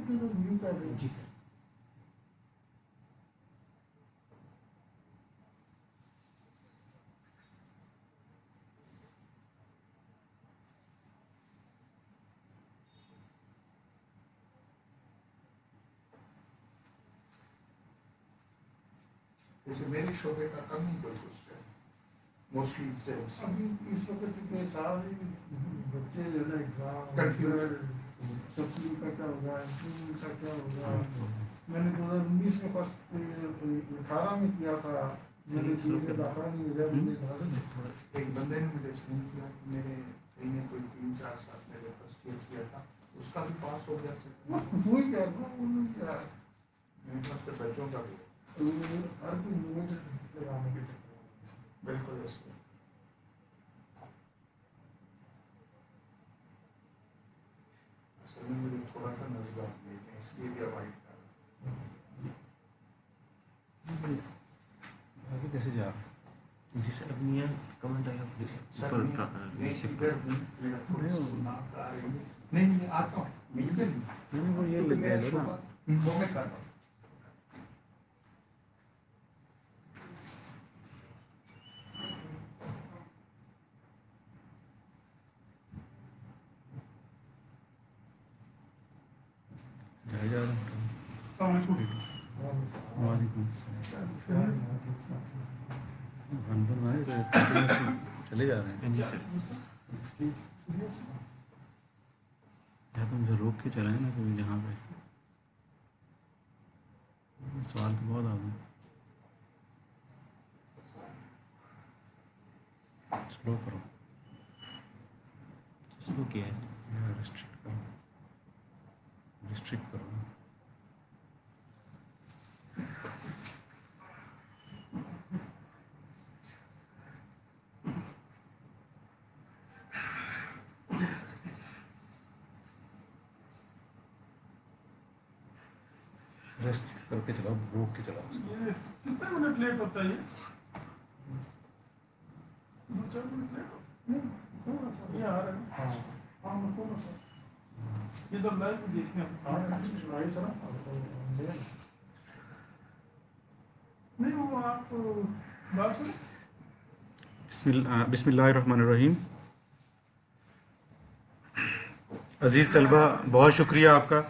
جی سر. جیسے میری شعبے کا کم ہی کوئی کچھ ہے موسٹلی سے ابھی اس وقت کے سارے بچے جو ہے ایگزام سبسڈی کا کیا ہوگا انٹرنل کا کیا ہوگا. میں نے 2019 میں فرسٹ 18 میں کیا تھا. میں نے چیز میں داخلہ نہیں ہو جائے. ایک بندے نے مجھے فون کیا کہ میرے کہیں نے کوئی 3-4 سال میرے فرسٹ ایئر کیا تھا اس کا بھی پاس ہو گیا سر. وہی کہہ رہا ہوں کیا مطلب بچوں کا بھی ہر کوئی موج لگانے کے چکر میں. بالکل ایسے اصل میں مجھے تھوڑا سا نزلہ لیتے ہیں اس لیے بھی اوائڈ کر آگے کیسے جا رہا جی سر. اب میاں کمنٹ آیا نہیں آتا ہوں ملتے نہیں وہ یہ لگ گیا نا وہ میں کر رہا ہوں. جا رہا ہوں. السلام علیکم. وعلیکم السلام. چلے جا رہے ہیں جی سر. یا تو مجھے روک کے چلائیں نا کبھی جہاں پہ سوال تو بہت آ گئے. سلو کرو شروع کیا ہے. ریسٹرکٹ کرو ریسٹرکٹ کرو. ریسٹ کر کے چلاؤ روک کے چلاؤ. یہ کتنے منٹ لیٹ ہوتا ہے یہ 2-4 منٹ لیٹ ہوتا ہے. تھوڑا سا یہ آ رہا ہے. ہاں تھوڑا سا یہ تو لائیو دیکھیں نہیں وہ آپ بات کریں. بسم اللہ الرحمن الرحیم. عزیز طلبہ بہت شکریہ آپ کا.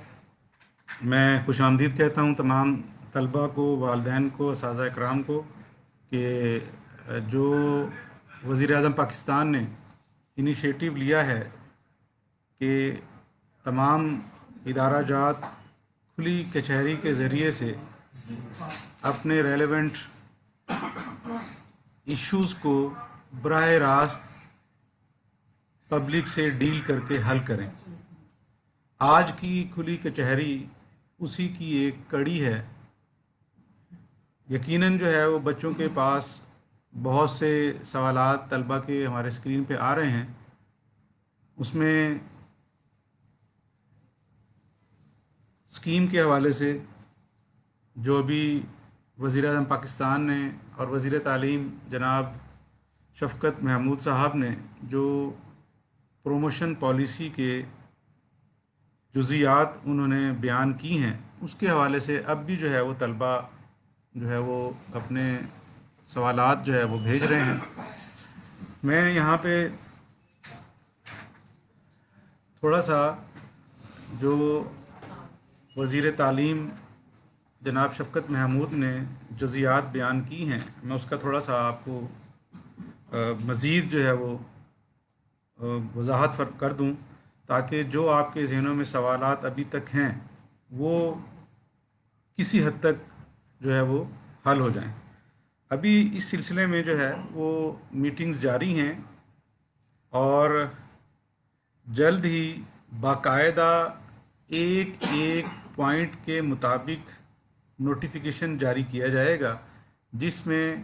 میں خوش آمدید کہتا ہوں تمام طلبہ کو والدین کو اساتذہ اکرام کو کہ جو وزیر اعظم پاکستان نے انیشیٹو لیا ہے کہ تمام ادارہ جات کھلی کچہری کے ذریعے سے اپنے ریلیونٹ ایشوز کو براہ راست پبلک سے ڈیل کر کے حل کریں. آج کی کھلی کچہری اسی کی ایک کڑی ہے. یقیناً جو ہے وہ بچوں کے پاس بہت سے سوالات طلبہ کے ہمارے اسکرین پہ آ رہے ہیں. اس میں اسکیم کے حوالے سے جو بھی وزیر اعظم پاکستان نے اور وزیر تعلیم جناب شفقت محمود صاحب نے جو پروموشن پالیسی کے جزیات انہوں نے بیان کی ہیں اس کے حوالے سے اب بھی جو ہے وہ طلبہ جو ہے وہ اپنے سوالات جو ہے وہ بھیج رہے ہیں. میں یہاں پہ تھوڑا سا جو وزیر تعلیم جناب شفقت محمود نے جزیات بیان کی ہیں میں اس کا تھوڑا سا آپ کو مزید جو ہے وہ وضاحت کر دوں تاکہ جو آپ کے ذہنوں میں سوالات ابھی تک ہیں وہ کسی حد تک جو ہے وہ حل ہو جائیں. ابھی اس سلسلے میں جو ہے وہ میٹنگز جاری ہیں اور جلد ہی باقاعدہ ایک پوائنٹ کے مطابق نوٹیفیکیشن جاری کیا جائے گا جس میں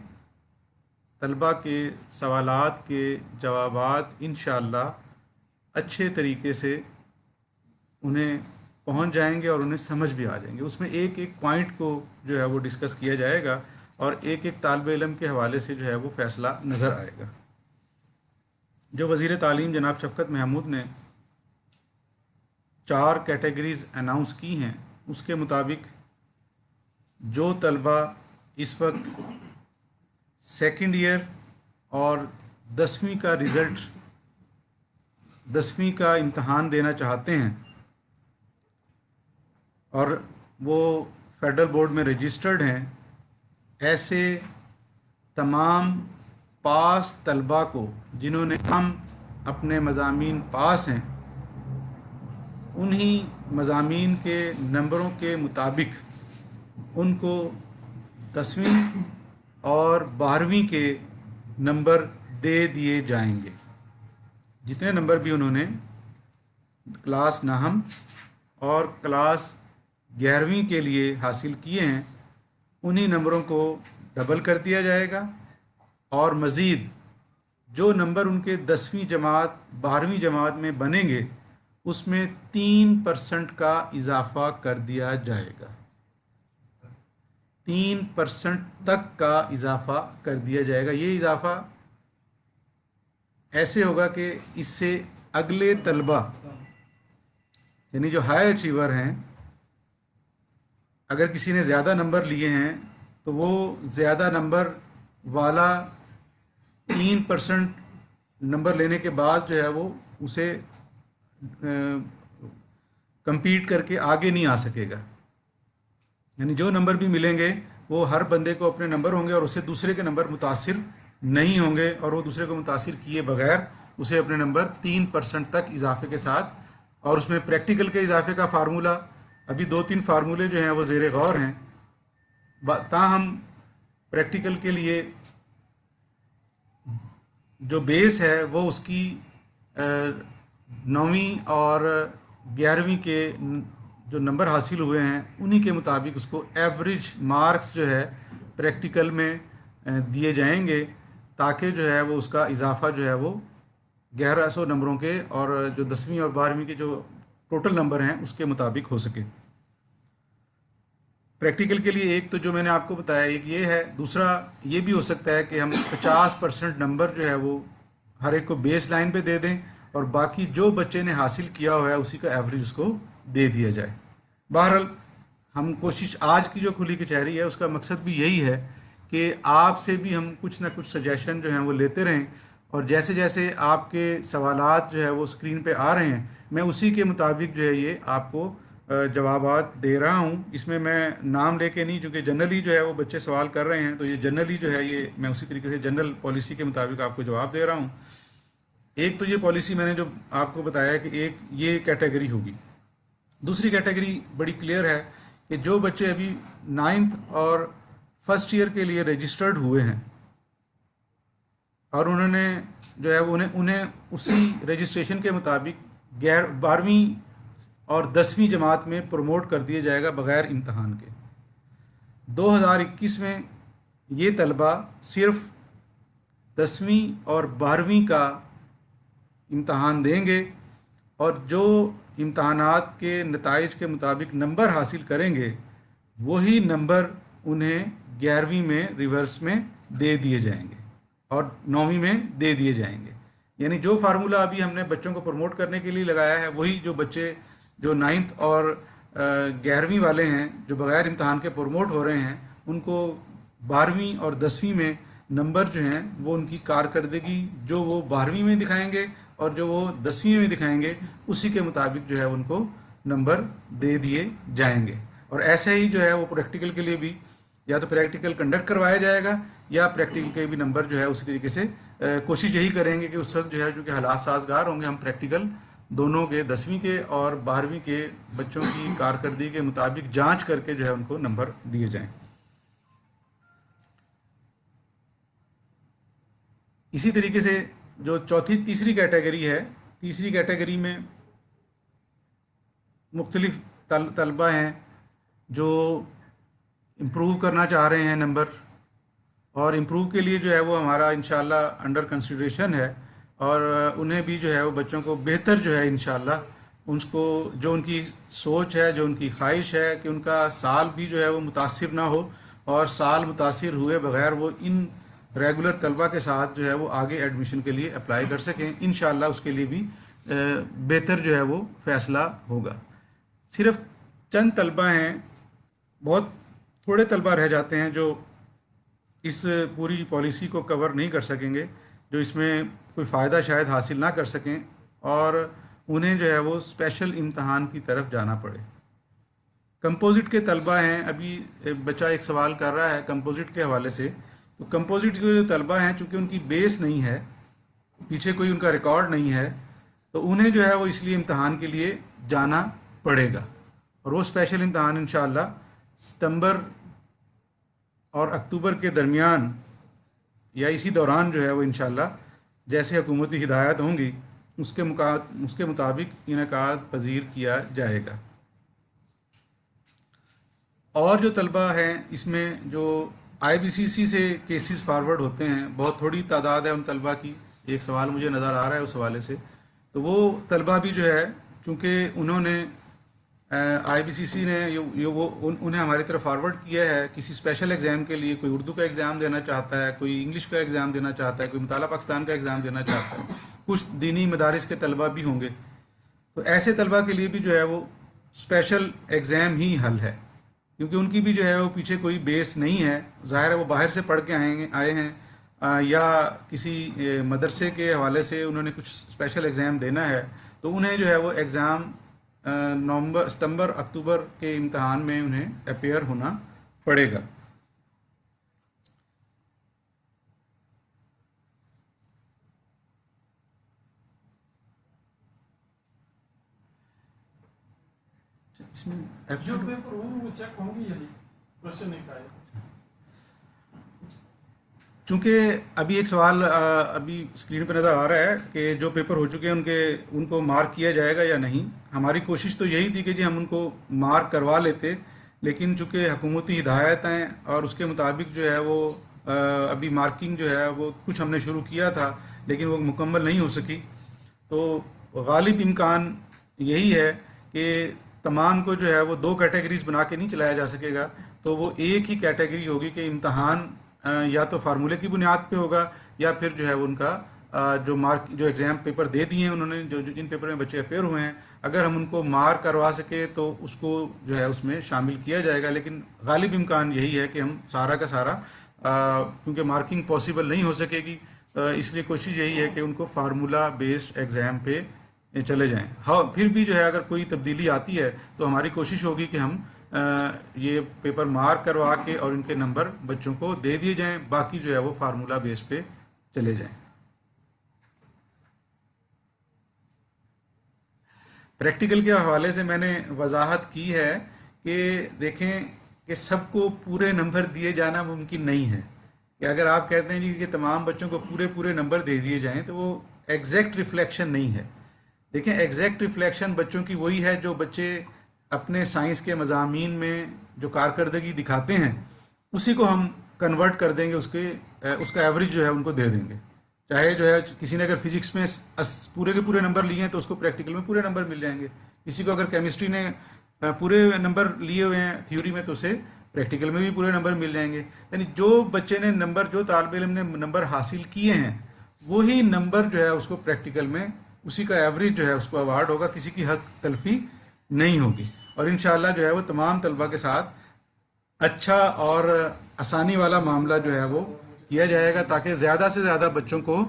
طلبہ کے سوالات کے جوابات انشاءاللہ اچھے طریقے سے انہیں پہنچ جائیں گے اور انہیں سمجھ بھی آ جائیں گے. اس میں ایک پوائنٹ کو جو ہے وہ ڈسکس کیا جائے گا اور ایک طالب علم کے حوالے سے جو ہے وہ فیصلہ نظر آئے گا. جو وزیر تعلیم جناب شفقت محمود نے 4 کیٹیگریز اناؤنس کی ہیں اس کے مطابق جو طلبہ اس وقت سیکنڈ ایئر اور 10ویں کا رزلٹ 10ویں کا امتحان دینا چاہتے ہیں اور وہ فیڈرل بورڈ میں رجسٹرڈ ہیں، ایسے تمام پاس طلباء کو جنہوں نے ہم اپنے مضامین پاس ہیں، انہی مضامین کے نمبروں کے مطابق ان کو 10ویں اور 12ویں کے نمبر دے دیے جائیں گے۔ جتنے نمبر بھی انہوں نے کلاس نہم اور کلاس 11ویں کے لیے حاصل کیے ہیں، انہی نمبروں کو ڈبل کر دیا جائے گا، اور مزید جو نمبر ان کے 10ویں جماعت 12ویں جماعت میں بنیں گے اس میں 3% کا اضافہ کر دیا جائے گا۔ 3% تک کا اضافہ کر دیا جائے گا۔ یہ اضافہ ایسے ہوگا کہ اس سے اگلے طلبہ یعنی جو ہائی اچیور ہیں، اگر کسی نے زیادہ نمبر لیے ہیں تو وہ زیادہ نمبر والا 3% نمبر لینے کے بعد جو ہے وہ اسے کمپیٹ کر کے آگے نہیں آ سکے گا۔ یعنی جو نمبر بھی ملیں گے وہ ہر بندے کو اپنے نمبر ہوں گے اور اسے دوسرے کے نمبر متاثر نہیں ہوں گے، اور وہ دوسرے کو متاثر کیے بغیر اسے اپنے نمبر 3% تک اضافے کے ساتھ، اور اس میں پریکٹیکل کے اضافے کا فارمولہ ابھی 2-3 فارمولے جو ہیں وہ زیر غور ہیں، تاہم پریکٹیکل کے لیے جو بیس ہے وہ اس کی 9ویں اور 11ویں کے جو نمبر حاصل ہوئے ہیں انہی کے مطابق اس کو ایوریج مارکس جو ہے پریکٹیکل میں دیے جائیں گے، تاکہ جو ہے وہ اس کا اضافہ جو ہے وہ 1100 نمبروں کے اور جو 10ویں اور 12ویں کے جو ٹوٹل نمبر ہیں اس کے مطابق ہو سکے۔ پریکٹیکل کے لیے ایک تو جو میں نے آپ کو بتایا ایک یہ ہے، دوسرا یہ بھی ہو سکتا ہے کہ ہم 50% نمبر جو ہے وہ ہر ایک کو بیس لائن پہ دے دیں اور باقی جو بچے نے حاصل کیا ہوا ہے اسی کا ایوریج اس کو دے دیا جائے۔ بہرحال ہم کوشش آج کی جو کھلی کچہری ہے اس کا مقصد بھی یہی ہے کہ آپ سے بھی ہم کچھ نہ کچھ سجیشن جو ہیں وہ لیتے رہیں، اور جیسے جیسے آپ کے سوالات جو ہے وہ اسکرین پہ آ رہے ہیں میں اسی کے مطابق جو ہے یہ آپ کو جوابات دے رہا ہوں۔ اس میں نام لے کے نہیں، چونکہ جنرلی جو ہے وہ بچے سوال کر رہے ہیں تو یہ جنرلی جو ہے یہ میں اسی طریقے سے جنرل پالیسی کے مطابق آپ کو جواب دے رہا ہوں۔ ایک تو یہ پالیسی میں نے جو آپ کو بتایا کہ ایک یہ کیٹیگری ہوگی۔ دوسری کیٹیگری بڑی کلیئر ہے کہ جو بچے ابھی 9th اور 1st ایئر کے لیے رجسٹرڈ ہوئے ہیں اور انہوں نے جو ہے انہیں اسی رجسٹریشن کے مطابق 12ویں اور 10ویں جماعت میں پروموٹ کر دیا جائے گا بغیر امتحان کے۔ 2021 میں یہ طلبہ صرف 10ویں اور 12ویں کا امتحان دیں گے، اور جو امتحانات کے نتائج کے مطابق نمبر حاصل کریں گے وہی نمبر انہیں 11ویں میں ریورس میں دے دیے جائیں گے اور 9ویں میں دے دیے جائیں گے۔ یعنی جو فارمولہ ابھی ہم نے بچوں کو پروموٹ کرنے کے لیے لگایا ہے وہی جو بچے جو 9th اور 11ویں والے ہیں جو بغیر امتحان کے پروموٹ ہو رہے ہیں ان کو 12ویں اور 10ویں میں نمبر جو ہیں وہ ان کی کارکردگی جو وہ 12ویں میں دکھائیں گے اور جو وہ 10ویں میں دکھائیں گے اسی کے مطابق جو ہے ان کو نمبر دے دیے جائیں گے۔ اور ایسے ہی جو ہے وہ پریکٹیکل کے لیے بھی یا تو پریکٹیکل کنڈکٹ کروایا جائے گا یا پریکٹیکل کے بھی نمبر جو ہے اسی طریقے سے کوشش یہی کریں گے کہ اس وقت جو ہے چونکہ حالات سازگار ہوں گے ہم پریکٹیکل دونوں کے 10ویں کے اور 12ویں کے بچوں کی کارکردگی کے مطابق جانچ کر کے جو ہے ان کو نمبر دیے جائیں۔ اسی طریقے سے جو تیسری کیٹیگری ہے، تیسری کیٹیگری میں مختلف طلبہ ہیں جو امپروو کرنا چاہ رہے ہیں نمبر، اور امپروو کے لیے جو ہے وہ ہمارا انشاءاللہ انڈر کنسیڈریشن ہے، اور انہیں بھی جو ہے وہ بچوں کو بہتر جو ہے انشاءاللہ ان کو جو ان کی سوچ ہے جو ان کی خواہش ہے کہ ان کا سال بھی جو ہے وہ متاثر نہ ہو اور سال متاثر ہوئے بغیر وہ ان ریگولر طلبہ کے ساتھ جو ہے وہ آگے ایڈمیشن کے لیے اپلائی کر سکیں۔ انشاءاللہ اس کے لیے بھی بہتر جو ہے وہ فیصلہ ہوگا. صرف چند طلبہ ہیں، بہت تھوڑے طلبہ رہ جاتے ہیں جو اس پوری پالیسی کو کور نہیں کر سکیں گے، جو اس میں کوئی فائدہ شاید حاصل نہ کر سکیں، اور انہیں جو ہے وہ اسپیشل امتحان کی طرف جانا پڑے. کمپوزٹ کے طلبہ ہیں، ابھی بچہ ایک سوال کر رہا ہے کمپوزٹ کے حوالے سے. تو کمپوزٹ کے جو طلبہ ہیں، چونکہ ان کی بیس نہیں ہے، پیچھے کوئی ان کا ریکارڈ نہیں ہے، تو انہیں جو ہے وہ اس لیے امتحان کے لیے جانا پڑے گا. اور وہ اسپیشل امتحان انشاءاللہ ستمبر اور اکتوبر کے درمیان یا اسی دوران جو ہے وہ انشاءاللہ جیسے حکومتی ہدایات ہوں گی اس کے مطابق انعقاد پذیر کیا جائے گا. اور جو طلبہ ہیں اس میں جو آئی بی سی سی سے کیسز فارورڈ ہوتے ہیں، بہت تھوڑی تعداد ہے ان طلبہ کی، ایک سوال مجھے نظر آ رہا ہے اس حوالے سے. تو وہ طلبہ بھی جو ہے چونکہ انہوں نے آئی بی سی سی نے انہیں ہماری طرف فارورڈ کیا ہے کسی اسپیشل ایگزام کے لیے، کوئی اردو کا ایگزام دینا چاہتا ہے، کوئی انگلش کا ایگزام دینا چاہتا ہے، کوئی مطالعہ پاکستان کا ایگزام دینا چاہتا ہے، کچھ دینی مدارس کے طلبہ بھی ہوں گے. تو ایسے طلبہ کے لیے بھی جو ہے وہ اسپیشل ایگزام ہی حل ہے، کیونکہ ان کی بھی جو ہے وہ پیچھے کوئی بیس نہیں ہے. ظاہر ہے وہ باہر سے پڑھ کے آئے ہیں یا کسی مدرسے کے حوالے سے انہوں نے کچھ اسپیشل ایگزام دینا ہے، تو انہیں جو ہے وہ ایگزام ستمبر اکتوبر کے امتحان میں انہیں اپیئر ہونا پڑے گا. اس میں جو پیپر وہ چیک ہوں گی یعنی کوشچن نہیں پائے. چونکہ ابھی ایک سوال ابھی اسکرین پہ نظر آ رہا ہے کہ جو پیپر ہو چکے ہیں ان کو مارک کیا جائے گا یا نہیں. ہماری کوشش تو یہی تھی کہ جی ہم ان کو مارک کروا لیتے، لیکن چونکہ حکومتی ہدایت ہیں اور اس کے مطابق جو ہے وہ ابھی مارکنگ جو ہے وہ کچھ ہم نے شروع کیا تھا لیکن وہ مکمل نہیں ہو سکی. تو غالب امکان یہی ہے کہ تمام کو جو ہے وہ 2 کیٹیگریز بنا کے نہیں چلایا جا سکے گا. تو وہ ایک ہی کیٹیگری ہوگی کہ امتحان یا تو فارمولے کی بنیاد پہ ہوگا یا پھر جو ہے ان کا جو ایگزام پیپر دے دیے ہیں انہوں نے، جن پیپر میں بچے اپیئر ہوئے ہیں، اگر ہم ان کو مارک کروا سکے تو اس کو جو ہے اس میں شامل کیا جائے گا. لیکن غالب امکان یہی ہے کہ ہم سارا کا سارا کیونکہ مارکنگ پاسبل نہیں ہو سکے گی، اس لیے کوشش یہی ہے کہ ان کو فارمولہ بیسڈ ایگزام پہ چلے جائیں. ہاں پھر بھی جو ہے اگر کوئی تبدیلی آتی ہے تو ہماری کوشش ہوگی کہ ہم یہ پیپر مارک کروا کے اور ان کے نمبر بچوں کو دے دیے جائیں، باقی جو ہے وہ فارمولہ بیس پہ چلے جائیں. پریکٹیکل کے حوالے سے میں نے وضاحت کی ہے کہ دیکھیں کہ سب کو پورے نمبر دیے جانا ممکن نہیں ہے، کہ اگر آپ کہتے ہیں جی کہ تمام بچوں کو پورے نمبر دے دیے جائیں تو وہ ایگزیکٹ ریفلیکشن نہیں ہے. دیکھیں ایگزیکٹ ریفلیکشن بچوں کی وہی ہے جو بچے اپنے سائنس کے مضامین میں جو کارکردگی دکھاتے ہیں اسی کو ہم کنورٹ کر دیں گے، اس کا ایوریج جو ہے ان کو دے دیں گے. چاہے جو ہے کسی نے اگر فزکس میں پورے کے پورے نمبر لیے ہیں تو اس کو پریکٹیکل میں پورے نمبر مل جائیں گے. کسی کو اگر کیمسٹری نے پورے نمبر لیے ہوئے ہیں تھیوری میں تو اسے پریکٹیکل میں بھی پورے نمبر مل جائیں گے. یعنی جو بچے نے جو طالب علم نے نمبر حاصل کیے ہیں وہی نمبر جو ہے اس کو پریکٹیکل میں اسی کا ایوریج جو ہے اس کو ایوارڈ ہوگا، کسی کی حق تلفی نہیں ہوگی. اور انشاءاللہ جو ہے وہ تمام طلبہ کے ساتھ اچھا اور آسانی والا معاملہ جو ہے وہ کیا جائے گا تاکہ زیادہ سے زیادہ بچوں کو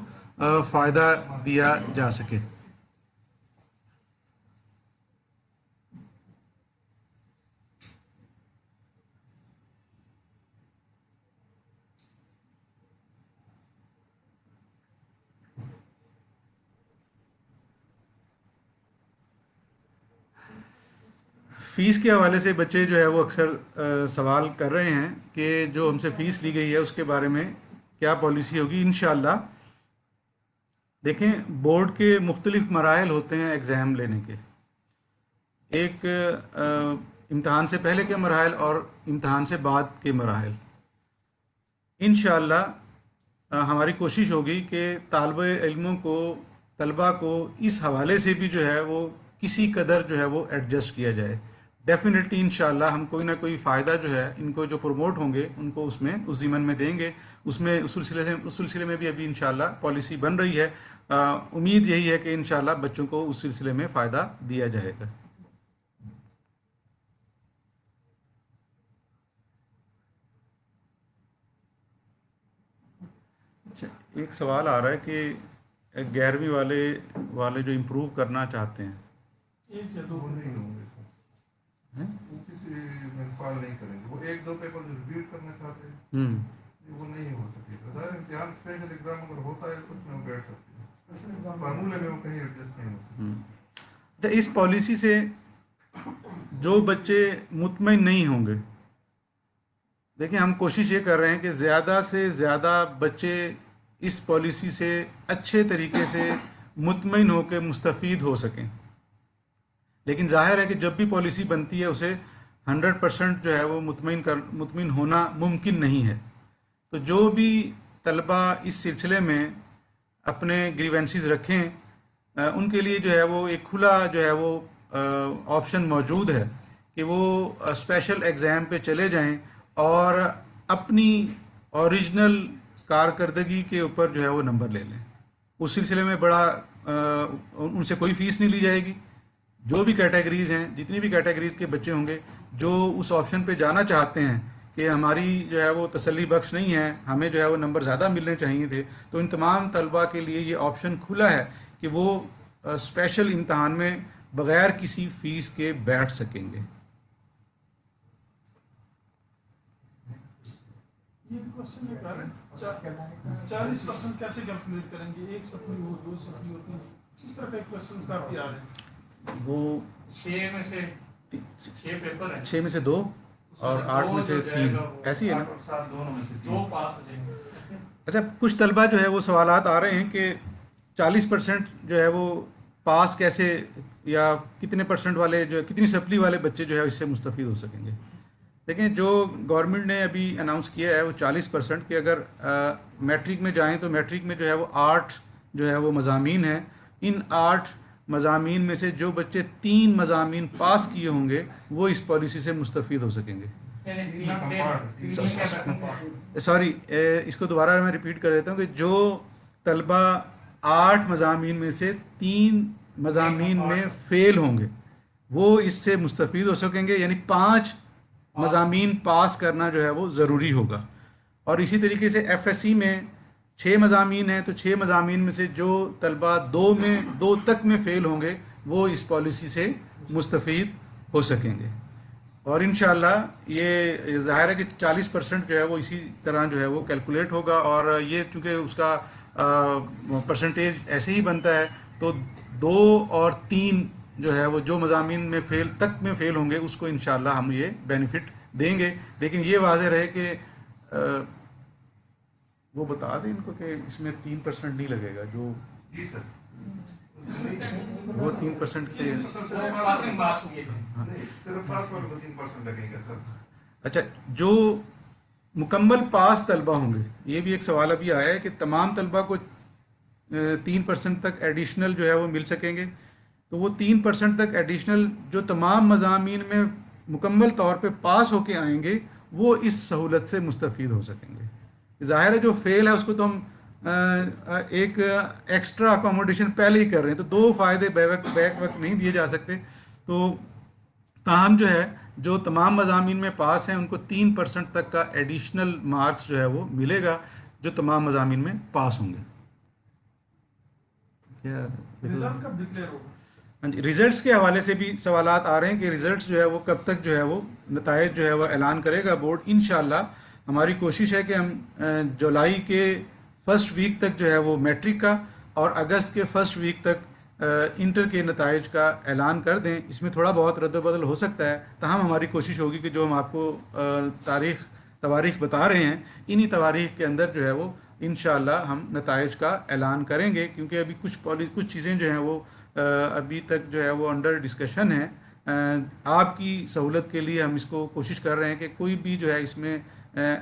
فائدہ دیا جا سکے. فیس کے حوالے سے بچے جو ہے وہ اکثر سوال کر رہے ہیں کہ جو ہم سے فیس لی گئی ہے اس کے بارے میں کیا پالیسی ہوگی. انشاءاللہ دیکھیں بورڈ کے مختلف مراحل ہوتے ہیں ایگزام لینے کے، ایک امتحان سے پہلے کے مراحل اور امتحان سے بعد کے مراحل. انشاءاللہ ہماری کوشش ہوگی کہ طالب علموں کو طلبہ کو اس حوالے سے بھی جو ہے وہ کسی قدر جو ہے وہ ایڈجسٹ کیا جائے. ڈیفینیٹلی انشاءاللہ ہم کوئی نہ کوئی فائدہ جو ہے ان کو جو پروموٹ ہوں گے ان کو اس میں اس ضمن میں دیں گے. اس سلسلے میں بھی ابھی انشاءاللہ پالیسی بن رہی ہے. امید یہی ہے کہ انشاءاللہ بچوں کو اس سلسلے میں فائدہ دیا جائے گا. اچھا، ایک سوال آ رہا ہے کہ 11ویں والے جو امپروو کرنا چاہتے ہیں ایک یا دو وہ نہیں ہوں گے سر، ہیں؟ وہ کسی میں فال نہیں کریں گے. وہ ایک دو پیپر جو ریپیٹ کرنا چاہتے ہیں وہ نہیں ہو سکے گا. ظاہر امتحان اسپیشل ایگزام اگر ہوتا ہے تو اس میں وہ بیٹھ سکتے ہیں، فارمولے میں وہ کہیں ایڈجسٹ نہیں ہوتے. اچھا، اس پالیسی سے جو بچے مطمئن نہیں ہوں گے، دیکھیں ہم کوشش یہ کر رہے ہیں کہ زیادہ سے زیادہ بچے اس پالیسی سے اچھے طریقے سے مطمئن ہو کے مستفید ہو سکیں. لیکن ظاہر ہے کہ جب بھی پالیسی بنتی ہے اسے 100% جو ہے وہ مطمئن ہونا ممکن نہیں ہے. تو جو بھی طلبہ اس سلسلے میں اپنے گریونسز رکھیں ان کے لیے جو ہے وہ ایک کھلا جو ہے وہ آپشن موجود ہے کہ وہ اسپیشل ایگزام پہ چلے جائیں اور اپنی اوریجنل کارکردگی کے اوپر جو ہے وہ نمبر لے لیں. اس سلسلے میں بڑا ان سے کوئی فیس نہیں لی جائے گی. جو بھی کیٹیگریز ہیں، جتنی بھی کیٹیگریز کے بچے ہوں گے جو اس آپشن پہ جانا چاہتے ہیں کہ ہماری جو ہے وہ تسلی بخش نہیں ہے، ہمیں جو ہے وہ نمبر زیادہ ملنے چاہیے تھے، تو ان تمام طلبہ کے لیے یہ آپشن کھلا ہے کہ وہ اسپیشل امتحان میں بغیر کسی فیس کے بیٹھ سکیں گے. یہ کوشچن ہے کہ 40% کیسے کیلکولیٹ کریں گے؟ ایک سپلی ہو، دو سپلی ہو، تین، اس طرح کے کوشچن کافی آ رہے ہیں. وہ 6 میں سے 6 پیپر ہیں، 6 میں سے 2 اور 8 میں سے 3 ایسی ہے نا. 8 اور 7 دونوں میں سے 2 پاس ہو جائیں گے. اچھا، کچھ طلبہ جو ہے وہ سوالات آ رہے ہیں کہ 40% جو ہے وہ پاس کیسے، یا کتنے پرسنٹ والے جو کتنی سپلی والے بچے جو ہے اس سے مستفید ہو سکیں گے. دیکھیں جو گورنمنٹ نے ابھی اناؤنس کیا ہے وہ 40% کہ اگر میٹرک میں جائیں تو میٹرک میں جو ہے وہ 8 جو ہے وہ مضامین ہیں. ان 8 مضامین میں سے جو بچے 3 مضامین پاس کیے ہوں گے وہ اس پالیسی سے مستفید ہو سکیں گے. سوری، اس کو دوبارہ میں ریپیٹ کر دیتا ہوں کہ جو طلبہ 8 مضامین میں سے 3 مضامین میں فیل ہوں گے وہ اس سے مستفید ہو سکیں گے، یعنی 5 مضامین پاس کرنا جو ہے وہ ضروری ہوگا. اور اسی طریقے سے ایف ایس سی میں 6 مضامین ہیں تو 6 مضامین میں سے جو طلبہ 2 تک میں فیل ہوں گے وہ اس پالیسی سے مستفید ہو سکیں گے. اور انشاءاللہ یہ ظاہر ہے کہ 40% جو ہے وہ اسی طرح جو ہے وہ کیلکولیٹ ہوگا. اور یہ چونکہ اس کا پرسنٹیج ایسے ہی بنتا ہے تو 2 اور 3 جو ہے وہ جو مضامین میں فیل ہوں گے اس کو انشاءاللہ ہم یہ بینیفٹ دیں گے. لیکن یہ واضح رہے کہ وہ بتا دیں ان کو کہ اس میں 3% نہیں لگے گا، جو جی سر، وہ 3% سے پاسنگ مارکس یہ ہیں. نہیں صرف پاس پر 3% لگیں گے سر. اچھا، جو مکمل پاس طلبہ ہوں گے، یہ بھی ایک سوال ابھی آیا ہے کہ تمام طلبہ کو 3% تک ایڈیشنل جو ہے وہ مل سکیں گے. تو وہ 3% تک ایڈیشنل جو تمام مضامین میں مکمل طور پہ پاس ہو کے آئیں گے وہ اس سہولت سے مستفید ہو سکیں گے. ظاہر ہے جو فیل ہے اس کو تو ہم ایک ایکسٹرا اکوموڈیشن پہلے ہی کر رہے ہیں، تو 2 فائدے بیک وقت نہیں دیے جا سکتے. تو تاہم جو ہے جو تمام مضامین میں پاس ہیں ان کو 3% تک کا ایڈیشنل مارکس جو ہے وہ ملے گا جو تمام مضامین میں پاس ہوں گے. رزلٹ کب ڈکلیئر ہوگا؟ ہاں جی، ریزلٹس کے حوالے سے بھی سوالات آ رہے ہیں کہ ریزلٹس جو ہے وہ کب تک جو ہے وہ نتائج جو ہے وہ اعلان کرے گا بورڈ. انشاءاللہ ہماری کوشش ہے کہ ہم جولائی کے فرسٹ ویک تک جو ہے وہ میٹرک کا اور اگست کے فرسٹ ویک تک انٹر کے نتائج کا اعلان کر دیں. اس میں تھوڑا بہت رد و بدل ہو سکتا ہے، تاہم ہماری کوشش ہوگی کہ جو ہم آپ کو تواریخ بتا رہے ہیں انہی تواریخ کے اندر جو ہے وہ انشاءاللہ ہم نتائج کا اعلان کریں گے. کیونکہ ابھی کچھ چیزیں جو ہیں وہ ابھی تک جو ہے وہ انڈر ڈسکشن ہیں. آپ کی سہولت کے لیے ہم اس کو کوشش کر رہے ہیں کہ کوئی بھی جو ہے اس میں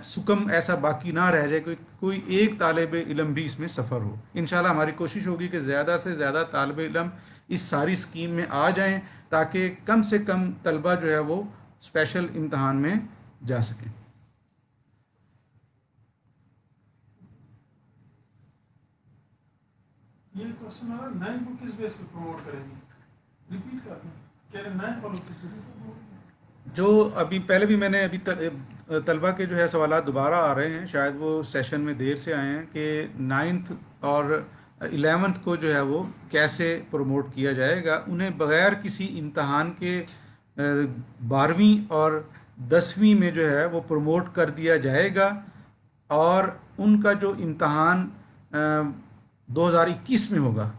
سکم ایسا باقی نہ رہ جائے، کوئی ایک طالب علم بھی اس میں سفر ہو. انشاءاللہ ہماری کوشش ہوگی کہ زیادہ سے زیادہ طالب علم اس ساری اسکیم میں آ جائیں تاکہ کم سے کم طلبہ جو ہے وہ اسپیشل امتحان میں جا سکیں. یہ کوشچن ہے نئے کو کس بیس پہ پروموٹ کریں گے؟ ریپیٹ کرتے ہیں کہہ رہے نئے فالو کس بیس؟ جو ابھی پہلے بھی میں نے ابھی طلبہ کے جو ہے سوالات دوبارہ آ رہے ہیں, شاید وہ سیشن میں دیر سے آئے ہیں, کہ 9th اور 11th کو جو ہے وہ کیسے پروموٹ کیا جائے گا. انہیں بغیر کسی امتحان کے 12ویں اور 10ویں میں جو ہے وہ پروموٹ کر دیا جائے گا, اور ان کا جو امتحان 2021 میں ہوگا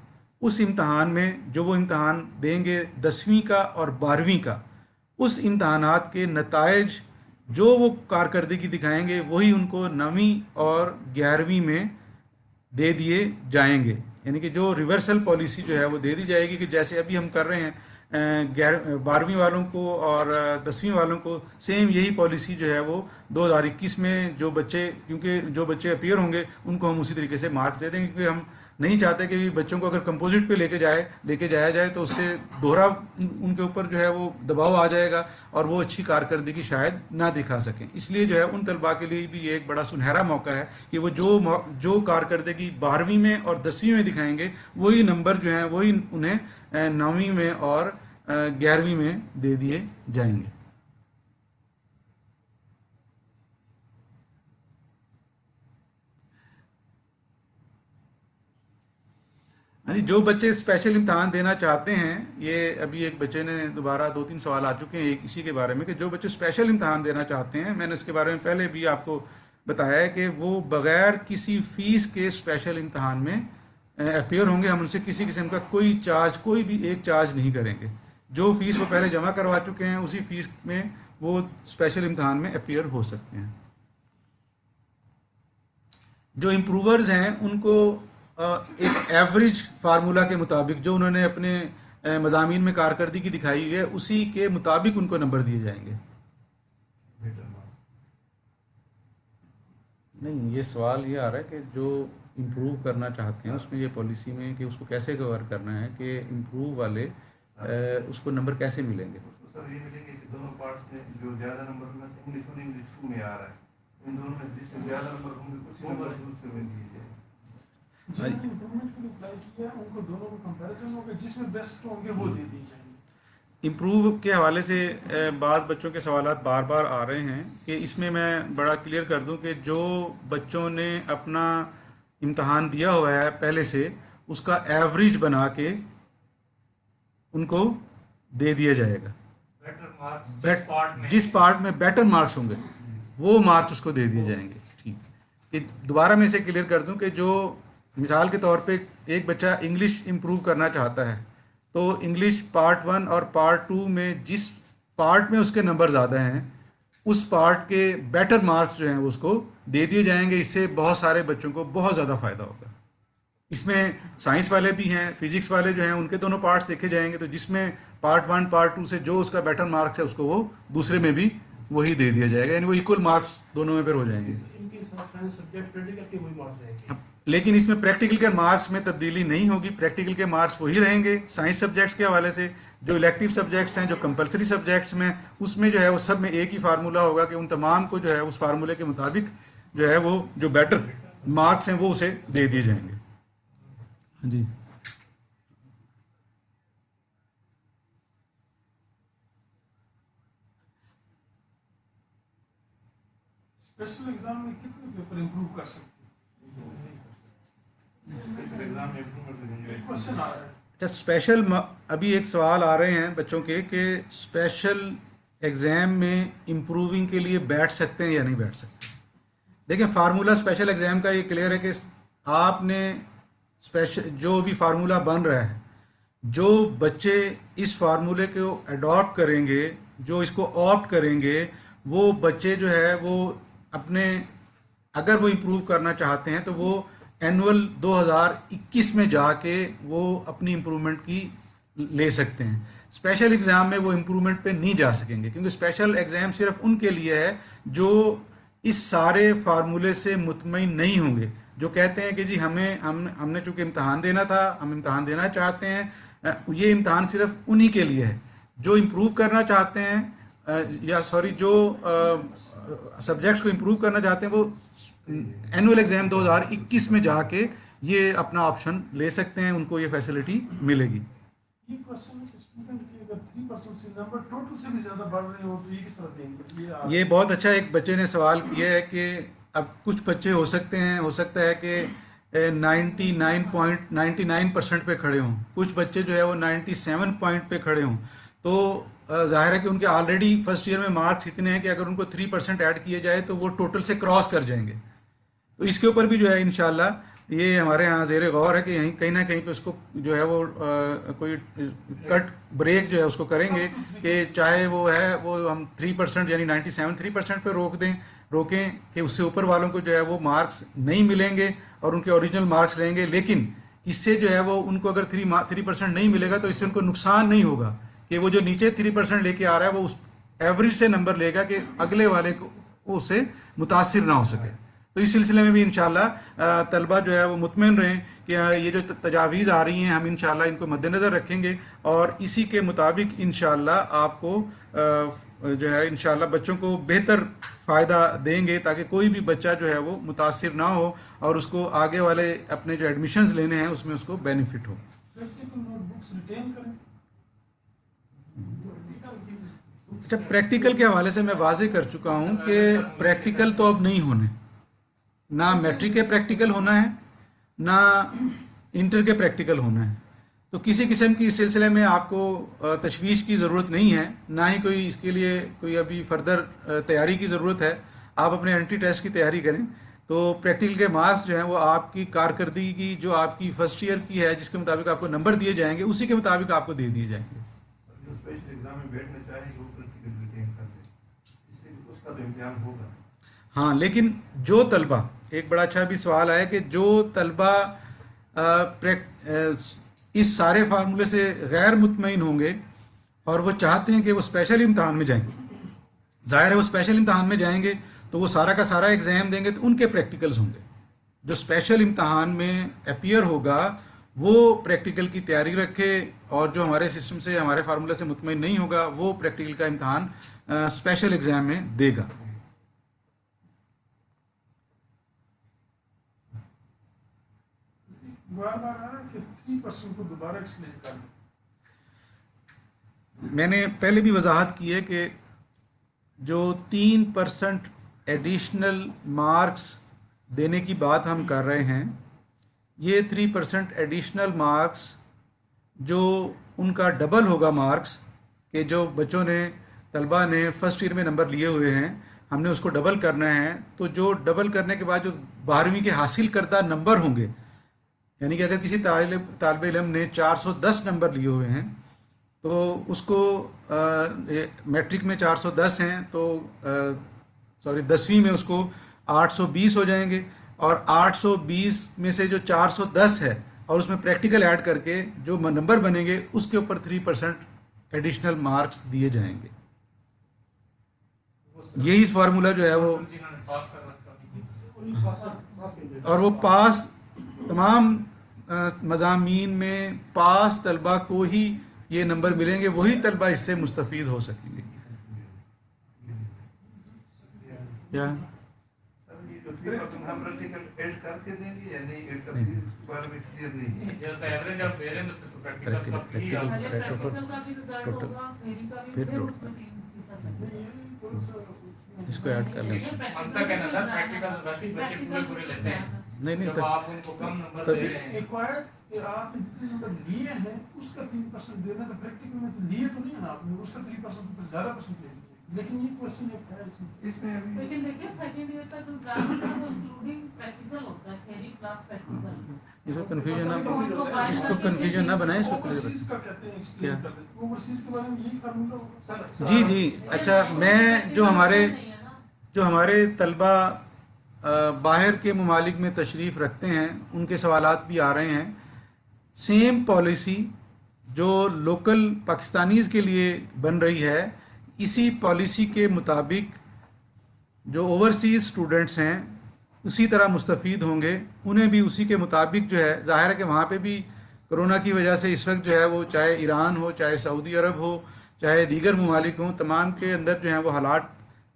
اس امتحان میں جو وہ امتحان دیں گے 10ویں کا اور 12ویں کا, اس امتحانات کے نتائج جو وہ کارکردگی دکھائیں گے وہی ان کو 9ویں اور 11ویں میں دے دیے جائیں گے. یعنی کہ جو ریورسل پالیسی جو ہے وہ دے دی جائے گی, کہ جیسے ابھی ہم کر رہے ہیں 12ویں والوں کو اور 10ویں والوں کو, سیم یہی پالیسی جو ہے وہ 2021 میں جو بچے, کیونکہ جو بچے اپیئر ہوں گے ان کو ہم اسی طریقے سے مارکس دے دیں گے, کیونکہ ہم نہیں چاہتے کہ بچوں کو اگر کمپوزٹ پہ لے کے جایا جائے تو اس سے دوہرا ان کے اوپر جو ہے وہ دباؤ آ جائے گا اور وہ اچھی کارکردگی شاید نہ دکھا سکیں. اس لیے جو ہے ان طلباء کے لیے بھی یہ ایک بڑا سنہرا موقع ہے کہ وہ جو کارکردگی 12ویں میں اور 10ویں میں دکھائیں گے وہی نمبر جو ہیں وہی انہیں 9ویں میں اور 11ویں میں دے دیے جائیں گے. جو بچے اسپیشل امتحان دینا چاہتے ہیں, یہ ابھی ایک بچے نے دوبارہ 2-3 سوال آ چکے ہیں ایک اسی کے بارے میں, کہ جو بچے اسپیشل امتحان دینا چاہتے ہیں, میں نے اس کے بارے میں پہلے بھی آپ کو بتایا ہے کہ وہ بغیر کسی فیس کے اسپیشل امتحان میں اپیئر ہوں گے. ہم ان سے کسی قسم کا کوئی بھی ایک چارج نہیں کریں گے. جو فیس وہ پہلے جمع کروا چکے ہیں اسی فیس میں وہ اسپیشل امتحان میں اپیئر ہو سکتے ہیں. جو امپروورز ہیں ان کو ایک ایوریج فارمولا کے مطابق جو انہوں نے اپنے مضامین میں کارکردگی دکھائی ہے اسی کے مطابق ان کو نمبر دیے جائیں گے. نہیں, یہ سوال یہ آ رہا ہے کہ جو امپروو کرنا چاہتے ہیں اس میں یہ پالیسی میں کہ اس کو کیسے کور کرنا ہے, کہ امپروو والے اس کو نمبر کیسے ملیں گے. سر یہ ملیں گے کہ دونوں پارٹس میں جو زیادہ نمبر میں انگلش 1 انگلش 2 میں آ رہا ہے, ان دونوں میں جس میں زیادہ نمبر ہوں گے اسی نمبر دوسرے میں دیے جائیں. جنہوں نے امپرومنٹ کے لیے اپلائی کیا ان کو دونوں کو کمپیریزن ہوگا, جس میں بیسٹ ہوں گے وہ دے دی جائیں گے. امپروو کے حوالے سے بعض بچوں کے سوالات بار بار آ رہے ہیں, کہ اس میں بڑا کلیئر کر دوں کہ جو بچوں نے اپنا امتحان دیا ہوا ہے پہلے سے اس کا ایوریج بنا کے ان کو دے دیا جائے گا. جس پارٹ میں بیٹر مارکس ہوں گے وہ مارکس اس کو دے دیے جائیں گے. ٹھیک, کہ دوبارہ میں اسے کلیئر کر دوں کہ جو مثال کے طور پہ ایک بچہ انگلش امپروو کرنا چاہتا ہے تو انگلش پارٹ 1 اور پارٹ 2 میں جس پارٹ میں اس کے نمبر زیادہ ہیں اس پارٹ کے بیٹر مارکس جو ہیں اس کو دے دیے جائیں گے. اس سے بہت سارے بچوں کو بہت زیادہ فائدہ ہوگا. اس میں سائنس والے بھی ہیں, فزکس والے جو ہیں ان کے دونوں پارٹس دیکھے جائیں گے, تو جس میں پارٹ 1 پارٹ 2 سے جو اس کا بیٹر مارکس ہے اس کو وہ دوسرے میں بھی وہی دے دیا جائے گا, یعنی وہ ایکول مارکس دونوں میں پھر ہو جائیں گے. لیکن اس میں پریکٹیکل کے مارکس میں تبدیلی نہیں ہوگی, پریکٹیکل کے مارکس وہی رہیں گے. سائنس سبجیکٹس کے حوالے سے جو الیکٹیو سبجیکٹس ہیں, جو کمپلسری سبجیکٹس میں, اس میں جو ہے وہ سب میں ایک ہی فارمولا ہوگا کہ ان تمام کو جو ہے اس فارمولے کے مطابق جو ہے وہ جو بیٹر مارکس ہیں وہ اسے دے دیے جائیں گے. جی اسپیشل ایگزام میں کتنے پیپر امپروو کر سکتے اچھا, اسپیشل ابھی ایک سوال آ رہے ہیں بچوں کے کہ اسپیشل ایگزام میں امپروونگ کے لیے بیٹھ سکتے ہیں یا نہیں بیٹھ سکتے. دیکھیں, فارمولا اسپیشل ایگزام کا یہ کلیئر ہے کہ آپ نے جو بھی فارمولا بن رہا ہے, جو بچے اس فارمولے کو اڈاپٹ کریں گے, جو اس کو آپٹ کریں گے, وہ بچے جو ہے وہ اپنے اگر وہ امپروو کرنا چاہتے ہیں تو وہ اینول 2021 میں جا کے وہ اپنی امپرومنٹ کی لے سکتے ہیں. اسپیشل ایگزام میں وہ امپرومنٹ پہ نہیں جا سکیں گے, کیونکہ اسپیشل ایگزام صرف ان کے لیے ہے جو اس سارے فارمولے سے مطمئن نہیں ہوں گے, جو کہتے ہیں کہ جی ہم نے چونکہ امتحان دینا تھا, ہم امتحان دینا چاہتے ہیں, یہ امتحان صرف انہی کے لیے ہے جو امپروو کرنا چاہتے ہیں یا سوری جو سبجیکٹس کو امپروو کرنا چاہتے ہیں وہ اینول ایگزام 2021 میں جا کے یہ اپنا آپشن لے سکتے ہیں, ان کو یہ فیسلٹی ملے گی. یہ کوشچن ہے کہ اسٹوڈنٹ کی اگر 3% سے نمبر ٹوٹل سے بھی زیادہ بڑھ رہے ہو تو یہ کس طرح دیں گے؟ یہ بہت اچھا ایک بچے نے سوال کیا ہے کہ اب کچھ بچے ہو سکتا ہے کہ 99% پہ کھڑے ہوں, کچھ بچے جو ہے وہ 97 پوائنٹ پہ کھڑے ہوں, تو ظاہر ہے کہ ان کے آلریڈی فرسٹ ایئر میں مارکس اتنے ہیں کہ اگر ان کو 3% ایڈ کیے جائے تو وہ ٹوٹل سے کراس کر جائیں گے. تو اس کے اوپر بھی جو ہے انشاءاللہ یہ ہمارے یہاں زیر غور ہے کہ یہیں کہیں نہ کہیں پہ اس کو جو ہے وہ کوئی کٹ بریک جو ہے اس کو کریں گے کہ چاہے وہ ہے وہ ہم 3% یعنی 3% پہ روکیں کہ اس سے اوپر والوں کو جو ہے وہ مارکس نہیں ملیں گے اور ان کے اوریجنل مارکس رہیں گے, لیکن اس سے جو ہے وہ ان کو اگر 3% نہیں ملے گا تو اس سے ان کو نقصان نہیں ہوگا کہ وہ جو نیچے 3% لے کے آ رہا ہے وہ اس ایوریج سے نمبر لے گا کہ اگلے والے کو اس سے متاثر نہ ہو سکے. تو اس سلسلے میں بھی انشاءاللہ طلبہ جو ہے وہ مطمئن رہیں کہ یہ جو تجاویز آ رہی ہیں ہم انشاءاللہ ان کو مد نظر رکھیں گے اور اسی کے مطابق انشاءاللہ آپ کو جو ہے انشاءاللہ بچوں کو بہتر فائدہ دیں گے تاکہ کوئی بھی بچہ جو ہے وہ متاثر نہ ہو اور اس کو آگے والے اپنے جو ایڈمیشنز لینے ہیں اس میں اس کو بینیفٹ ہو. اچھا, پریکٹیکل کے حوالے سے میں واضح کر چکا ہوں کہ پریکٹیکل تو اب نہیں ہونے, نہ میٹرک کے پریکٹیکل ہونا ہے نہ انٹر کے پریکٹیکل ہونا ہے. تو کسی قسم کی اس سلسلے میں آپ کو تشویش کی ضرورت نہیں ہے, نہ ہی کوئی اس کے لیے کوئی ابھی فردر تیاری کی ضرورت ہے. آپ اپنے انٹری ٹیسٹ کی تیاری کریں تو پریکٹیکل کے مارکس جو ہیں وہ آپ کی کارکردگی کی جو آپ کی فرسٹ ایئر کی ہے جس کے مطابق آپ کو نمبر دیے جائیں گے اسی کے مطابق آپ کو دے دیے جائیں گے. ہاں, لیکن جو طلبہ, ایک بڑا اچھا بھی سوال آیا کہ جو طلبہ اس سارے فارمولے سے غیر مطمئن ہوں گے اور وہ چاہتے ہیں کہ وہ اسپیشل امتحان میں جائیں, ظاہر ہے وہ اسپیشل امتحان میں جائیں گے تو وہ سارا کا سارا ایگزام دیں گے تو ان کے پریکٹیکلز ہوں گے. جو اسپیشل امتحان میں اپیئر ہوگا وہ پریکٹیکل کی تیاری رکھے اور جو ہمارے سسٹم سے ہمارے فارمولے سے مطمئن نہیں ہوگا وہ پریکٹیکل کا امتحان اسپیشل ایگزام میں دے گا. میں نے پہلے بھی وضاحت کی ہے کہ جو 3% ایڈیشنل مارکس دینے کی بات ہم کر رہے ہیں, یہ 3% ایڈیشنل مارکس جو ان کا ڈبل ہوگا مارکس کہ جو بچوں نے طلبہ نے فرسٹ ایئر میں نمبر لیے ہوئے ہیں ہم نے اس کو ڈبل کرنا ہے. تو جو ڈبل کرنے کے بعد جو 12ویں کے حاصل کردہ نمبر ہوں گے, یعنی کہ اگر کسی طالب علم نے 410 نمبر لیے ہوئے ہیں تو اس کو میٹرک میں 410 ہیں تو 10ویں میں اس کو 820 ہو جائیں گے اور 820 میں سے جو 410 ہے اور اس میں پریکٹیکل ایڈ کر کے جو نمبر بنیں گے اس کے اوپر 3% ایڈیشنل مارکس دیے جائیں گے. یہی فارمولہ جو ہے وہ اور وہ پاس تمام مضامین میں پاس طلبہ کو ہی یہ نمبر ملیں گے, وہی طلبہ اس سے مستفید ہو سکیں گے. کیا اس کو ایڈ کر لیں, نہیں نہیں آپ نمبر لیے ہیں اس کا 3% دینا تو پریکٹیکل میں تو لیے تو نہیں ہے نا آپ نے, اس کا 3% زیادہ پرسنٹ لے لیجیے. لیکن یہ کوشچن ایک ہے اس میں ابھی لیکن دیکھیں سیکنڈ ایئر کا جو کلاس ہے وہ انکلوڈنگ پریکٹیکل ہوتا ہے, تھیوری پلس پریکٹیکل. اس کو کنفیوژن نہ بنائیں, اس کو اوورسیز کا کہتے ہیں ایکسپلین کر دیں. اوورسیز کے بارے میں یہی فارمولا ہوگا. جی اچھا, میں جو ہمارے طلبہ باہر کے ممالک میں تشریف رکھتے ہیں ان کے سوالات بھی آ رہے ہیں. سیم پالیسی جو لوکل پاکستانیز کے لیے بن رہی ہے اسی پالیسی کے مطابق جو اوورسیز اسٹوڈنٹس ہیں اسی طرح مستفید ہوں گے. انہیں بھی اسی کے مطابق جو ہے ظاہر ہے کہ وہاں پہ بھی کرونا کی وجہ سے اس وقت جو ہے وہ چاہے ایران ہو، چاہے سعودی عرب ہو، چاہے دیگر ممالک ہوں، تمام کے اندر جو ہیں وہ حالات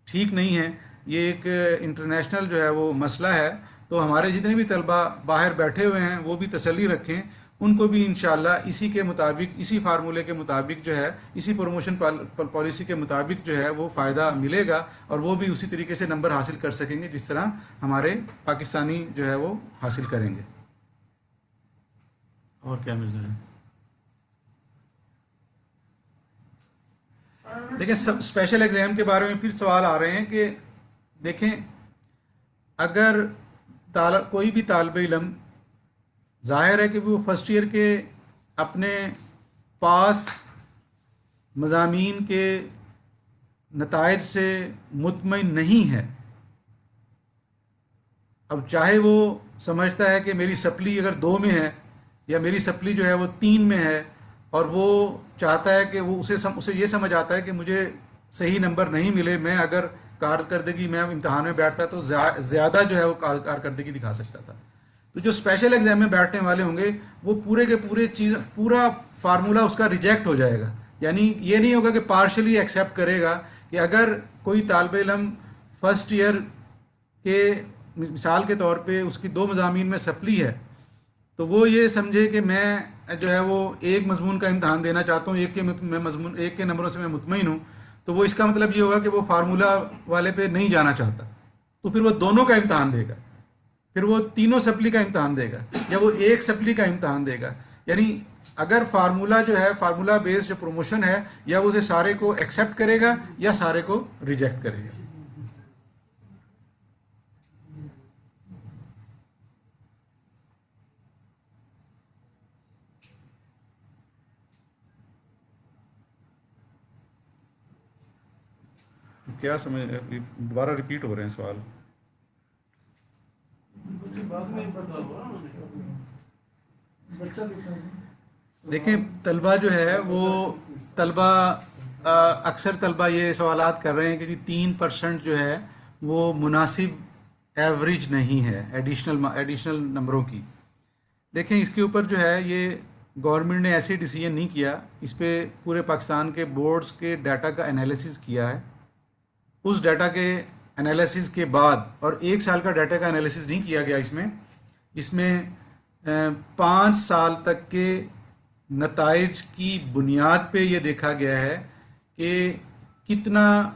ٹھیک نہیں ہیں. یہ ایک انٹرنیشنل جو ہے وہ مسئلہ ہے. تو ہمارے جتنے بھی طلبہ باہر بیٹھے ہوئے ہیں وہ بھی تسلی رکھیں، ان کو بھی انشاءاللہ اسی کے مطابق، اسی فارمولے کے مطابق جو ہے، اسی پروموشن پالیسی کے مطابق جو ہے وہ فائدہ ملے گا، اور وہ بھی اسی طریقے سے نمبر حاصل کر سکیں گے جس طرح ہمارے پاکستانی جو ہے وہ حاصل کریں گے. اور کیا مرزا ہے؟ دیکھیں اسپیشل ایگزام کے بارے میں پھر سوال آ رہے ہیں کہ دیکھیں اگر کوئی بھی طالب علم، ظاہر ہے کہ وہ فرسٹ ایئر کے اپنے پاس مضامین کے نتائج سے مطمئن نہیں ہے. اب چاہے وہ سمجھتا ہے کہ میری سپلی اگر 2 میں ہے یا میری سپلی جو ہے وہ 3 میں ہے، اور وہ چاہتا ہے کہ وہ اسے یہ سمجھ آتا ہے کہ مجھے صحیح نمبر نہیں ملے، میں اگر کارکردگی میں امتحان میں بیٹھتا تو زیادہ جو ہے وہ کارکردگی دکھا سکتا تھا. تو جو اسپیشل ایگزام میں بیٹھنے والے ہوں گے وہ پورے کے پورے پورا فارمولہ اس کا ریجیکٹ ہو جائے گا. یعنی یہ نہیں ہوگا کہ پارشلی ایکسیپٹ کرے گا کہ اگر کوئی طالب علم فرسٹ ایئر کے مثال کے طور پہ اس کی 2 مضامین میں سپلی ہے، تو وہ یہ سمجھے کہ میں جو ہے وہ ایک مضمون کا امتحان دینا چاہتا ہوں، ایک کے نمبروں سے میں مطمئن ہوں، تو وہ اس کا مطلب یہ ہوگا کہ وہ فارمولہ والے پہ نہیں جانا چاہتا. تو پھر وہ دونوں کا امتحان دے گا، پھر وہ تینوں سپلی کا امتحان دے گا، یا وہ ایک سپلی کا امتحان دے گا. یعنی اگر فارمولہ جو ہے، فارمولہ بیس جو پروموشن ہے، یا وہ اسے سارے کو ایکسیپٹ کرے گا یا سارے کو ریجیکٹ کرے گا. کیا سمجھ، دوبارہ ریپیٹ ہو رہے ہیں سوال. دیکھیں طلبہ جو ہے وہ اکثر طلبہ یہ سوالات کر رہے ہیں کہ جی 3% جو ہے وہ مناسب ایوریج نہیں ہے ایڈیشنل نمبروں کی. دیکھیں اس کے اوپر جو ہے یہ گورنمنٹ نے ایسے ڈیسیجن نہیں کیا، اس پہ پورے پاکستان کے بورڈز کے ڈیٹا کا انالیسس کیا ہے. اس ڈیٹا کے انالیسس کے بعد، اور 1 سال کا ڈیٹا کا انالیسس نہیں کیا گیا اس میں 5 سال تک کے نتائج کی بنیاد پہ یہ دیکھا گیا ہے کہ کتنا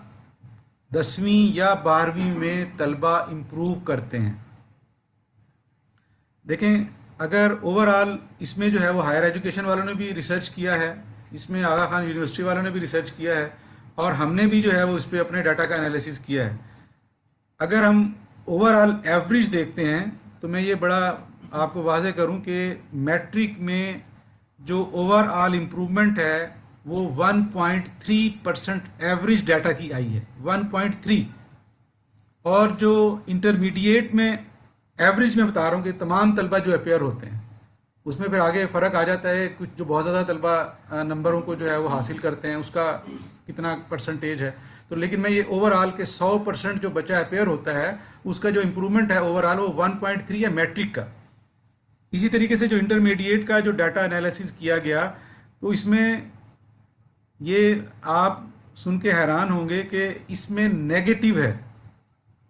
10ویں یا 12ویں میں طلبہ امپروو کرتے ہیں. دیکھیں اگر اوورآل اس میں جو ہے وہ ہائر ایجوکیشن والوں نے بھی ریسرچ کیا ہے، اس میں آغا خان یونیورسٹی والوں نے بھی ریسرچ کیا ہے، اور ہم نے بھی جو ہے وہ اس پہ اپنے ڈیٹا کا انالیسس کیا ہے. اگر ہم اوورآل ایوریج دیکھتے ہیں تو میں یہ بڑا آپ کو واضح کروں کہ میٹرک میں جو اوورآل امپروومنٹ ہے وہ 1.3% ایوریج ڈیٹا کی آئی ہے، 1.3. اور جو انٹرمیڈیٹ میں ایوریج میں بتا رہا ہوں کہ تمام طلبہ جو اپیئر ہوتے ہیں، اس میں پھر آگے فرق آ جاتا ہے، کچھ جو بہت زیادہ طلبہ نمبروں کو جو ہے وہ حاصل کرتے ہیں اس کا کتنا پرسنٹیج ہے. تو لیکن میں یہ اوورآل کے 100% جو بچہ اپیئر ہوتا ہے اس کا جو امپروومنٹ ہے اوورآل وہ 1.3 ہے میٹرک کا. اسی طریقے سے جو انٹرمیڈیٹ کا جو ڈیٹا انالیسس کیا گیا تو اس میں یہ آپ سن کے حیران ہوں گے کہ اس میں نیگیٹو ہے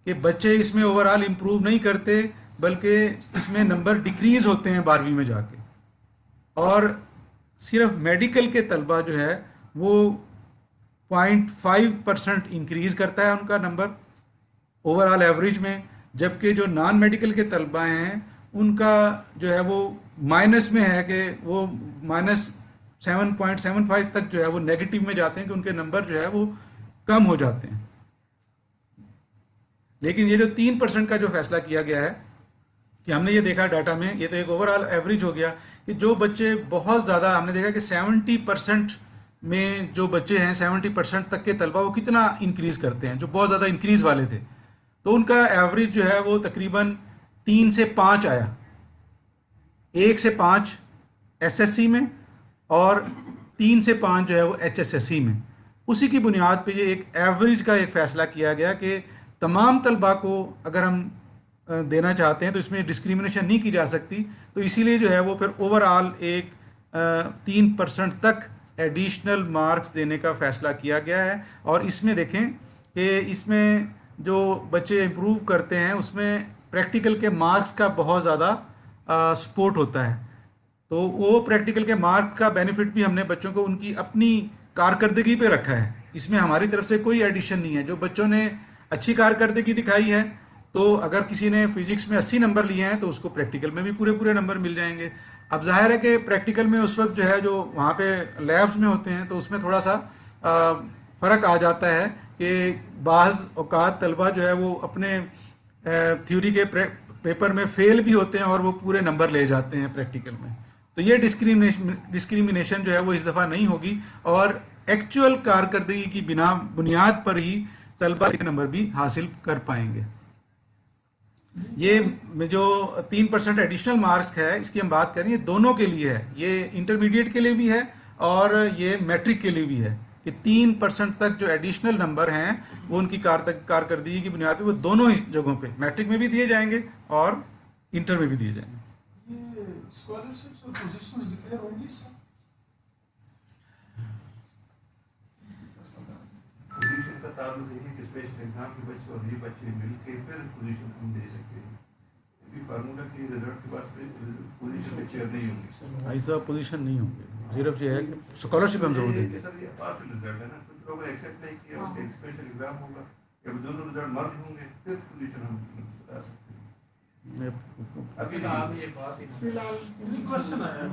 کہ بچے اس میں اوورآل امپروو نہیں کرتے بلکہ اس میں نمبر ڈیکریز ہوتے ہیں 12ویں میں جا کے. اور صرف میڈیکل کے طلبہ جو ہے وہ 0.5% انکریز کرتا ہے ان کا نمبر اوورآل ایوریج میں، جبکہ جو نان میڈیکل کے طلبہ ہیں ان کا جو ہے وہ مائنس میں ہے کہ وہ -7.75 تک جو ہے وہ نیگیٹو میں جاتے ہیں کہ ان کے نمبر جو ہے وہ کم ہو جاتے ہیں. لیکن یہ جو 3% کا جو فیصلہ کیا گیا ہے کہ ہم نے یہ دیکھا ڈیٹا میں، یہ تو ایک اوورآل ایوریج ہو گیا کہ جو بچے بہت زیادہ، ہم نے دیکھا کہ 70% میں جو بچے ہیں 70% تک کے طلبہ وہ کتنا انکریز کرتے ہیں، جو بہت زیادہ انکریز والے تھے، تو ان کا ایوریج جو ہے وہ تقریباً 3 سے 5 آیا، 1 سے 5 ایس ایس سی میں اور 3 سے 5 جو ہے وہ ایچ ایس ایس سی میں. اسی کی بنیاد پہ یہ ایک ایوریج کا ایک فیصلہ کیا گیا کہ تمام طلبہ کو اگر ہم دینا چاہتے ہیں تو اس میں ڈسکریمنیشن نہیں کی جا سکتی، تو اسی لیے جو ہے وہ پھر اوور آل ایک 3% تک ایڈیشنل مارکس دینے کا فیصلہ کیا گیا ہے. اور اس میں دیکھیں کہ اس میں جو بچے امپروو کرتے ہیں اس میں پریکٹیکل کے مارکس کا بہت زیادہ سپورٹ ہوتا ہے. تو وہ پریکٹیکل کے مارک کا بینیفٹ بھی ہم نے بچوں کو ان کی اپنی کارکردگی پہ رکھا ہے. اس میں ہماری طرف سے کوئی ایڈیشن نہیں ہے. جو بچوں نے اچھی کارکردگی دکھائی ہے تو اگر کسی نے فزکس میں 80 نمبر لیے ہیں تو اس کو پریکٹیکل میں بھی پورے نمبر مل جائیں گے. اب ظاہر ہے کہ پریکٹیکل میں اس وقت جو ہے جو وہاں پہ لیبس میں ہوتے ہیں تو اس میں تھوڑا سا فرق آ جاتا ہے کہ بعض اوقات طلبہ جو ہے وہ اپنے تھیوری کے پیپر میں فیل بھی ہوتے ہیں اور وہ پورے نمبر لے جاتے ہیں پریکٹیکل میں. تو یہ ڈسکریمنیشن جو ہے وہ اس دفعہ نہیں ہوگی اور ایکچوئل کارکردگی کی بنیاد پر ہی طلبہ کے نمبر بھی حاصل کر پائیں گے. یہ جو 3% ایڈیشنل مارکس ہے اس کی ہم بات کریں، یہ دونوں کے لیے ہے. یہ انٹرمیڈیٹ کے لیے بھی ہے اور یہ میٹرک کے لیے بھی ہے کہ 3% تک جو ایڈیشنل نمبر ہیں وہ ان کی کارکردگی کی بنیاد پہ وہ دونوں ہی جگہوں پہ میٹرک میں بھی دیے جائیں گے اور انٹر میں بھی دیے جائیں گے. یہ اسکالرشپس اور پوزیشنز ڈکلیئر ہوں گی سر؟ پوزیشن کا تعلق ہے کہ اسپیشل ایگزام کے بچے اور یہ بچے مل کے پھر پوزیشن ہم دے سکتے ہیں. فارمولا کی رزلٹ کے بعد پوزیشن میں چیئر نہیں ہوں گے. ایسا پوزیشن نہیں ہوں گے. صرف یہ ہے کہ اسکالرشپ ہم ضرور دیں گے. سر یہ پارشل رزلٹ ہے نا، کچھ لوگوں نے ایکسیپٹ نہیں کیا کہ اسپیشل ایگزام ہوگا، جب دونوں رزلٹ مرج ہوں گے پھر پوزیشن ہم بتا سکتے ہیں. ابھی آپ یہ بات فی الحال کوشچن آیا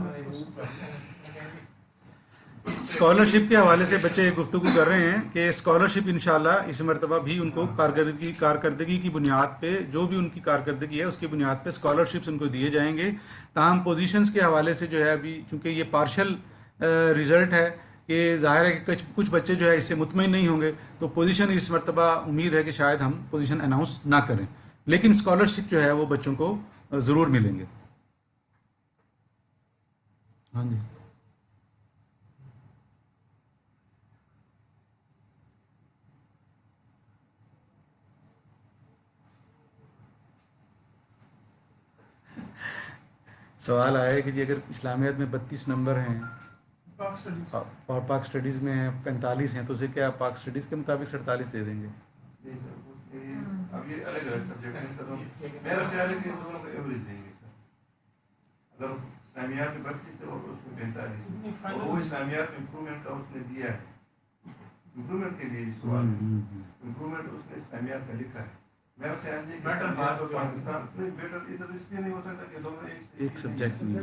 اسکالرشپ کے حوالے سے بچے گفتگو کر رہے ہیں کہ اسکالرشپ انشاءاللہ اس مرتبہ بھی ان کو کارکردگی کی بنیاد پہ جو بھی ان کی کارکردگی ہے اس کی بنیاد پہ اسکالرشپس ان کو دیے جائیں گے. تاہم پوزیشنز کے حوالے سے جو ہے ابھی چونکہ یہ پارشل رزلٹ ہے کہ ظاہر ہے کہ کچھ بچے جو ہے اس سے مطمئن نہیں ہوں گے تو پوزیشن اس مرتبہ امید ہے کہ شاید ہم پوزیشن اناؤنس نہ کریں، لیکن اسکالرشپ جو ہے وہ بچوں کو ضرور ملیں گے. ہاں جی. سوال آیا ہے کہ جی اگر اسلامیات میں 32 نمبر ہیں اور پاک سٹڈیز میں 45 ہیں تو اسے کیا پاک سٹڈیز کے مطابق 47 دے دیں گے؟ اب یہ الگ الگ سبجیکٹ ہیں. تو میرا خیال ہے کہ دونوں کا ایوریج دیں گے. اگر اسلامیات میں 32 اور اس میں 45 اور وہ اسلامیات میں امپرومنٹ کا اس نے دیا ہے، امپرومنٹ کے لیے سوال امپرومنٹ اس نے اسلامیات کا لکھا ہے. میرا خیال ہے کہ پاکستان میں بیٹر ادھر اس لیے نہیں ہو سکتا کہ دونوں ایک سبجیکٹ میں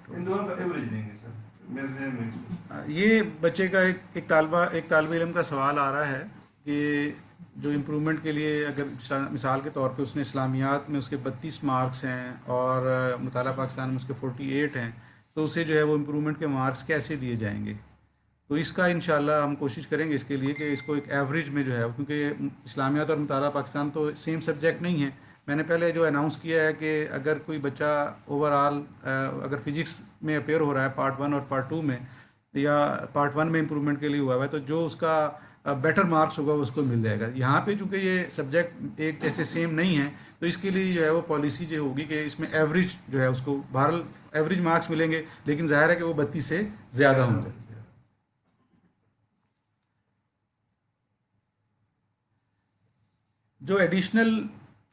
ان دونوں کا ایوریج دیں گے سر میرے ذہن میں. یہ بچے کا ایک طالب علم کا سوال آ رہا ہے کہ جو امپرومنٹ کے لیے اگر مثال کے طور پہ اس نے اسلامیات میں اس کے 32 مارکس ہیں اور مطالعہ پاکستان میں اس کے 48 ہیں تو اسے جو ہے وہ امپرومنٹ کے مارکس کیسے دیے جائیں گے؟ تو اس کا انشاءاللہ ہم کوشش کریں گے اس کے لیے کہ اس کو ایک ایوریج میں جو ہے، کیونکہ اسلامیات اور مطالعہ پاکستان تو سیم سبجیکٹ نہیں ہیں. میں نے پہلے جو اناؤنس کیا ہے کہ اگر کوئی بچہ اوور آل اگر فزکس میں اپیئر ہو رہا ہے پارٹ 1 اور پارٹ 2 میں یا پارٹ 1 میں امپرومنٹ کے لیے ہوا ہے تو جو اس کا بیٹر مارکس ہوگا اس کو مل جائے گا. یہاں پہ چونکہ یہ سبجیکٹ ایک جیسے سیم نہیں ہیں تو اس کے لیے جو ہے وہ پالیسی جو ہوگی کہ اس میں ایوریج جو ہے اس کو بہرحال ایوریج مارکس ملیں گے، لیکن ظاہر ہے کہ وہ 32 سے زیادہ ہوں گے. جو ایڈیشنل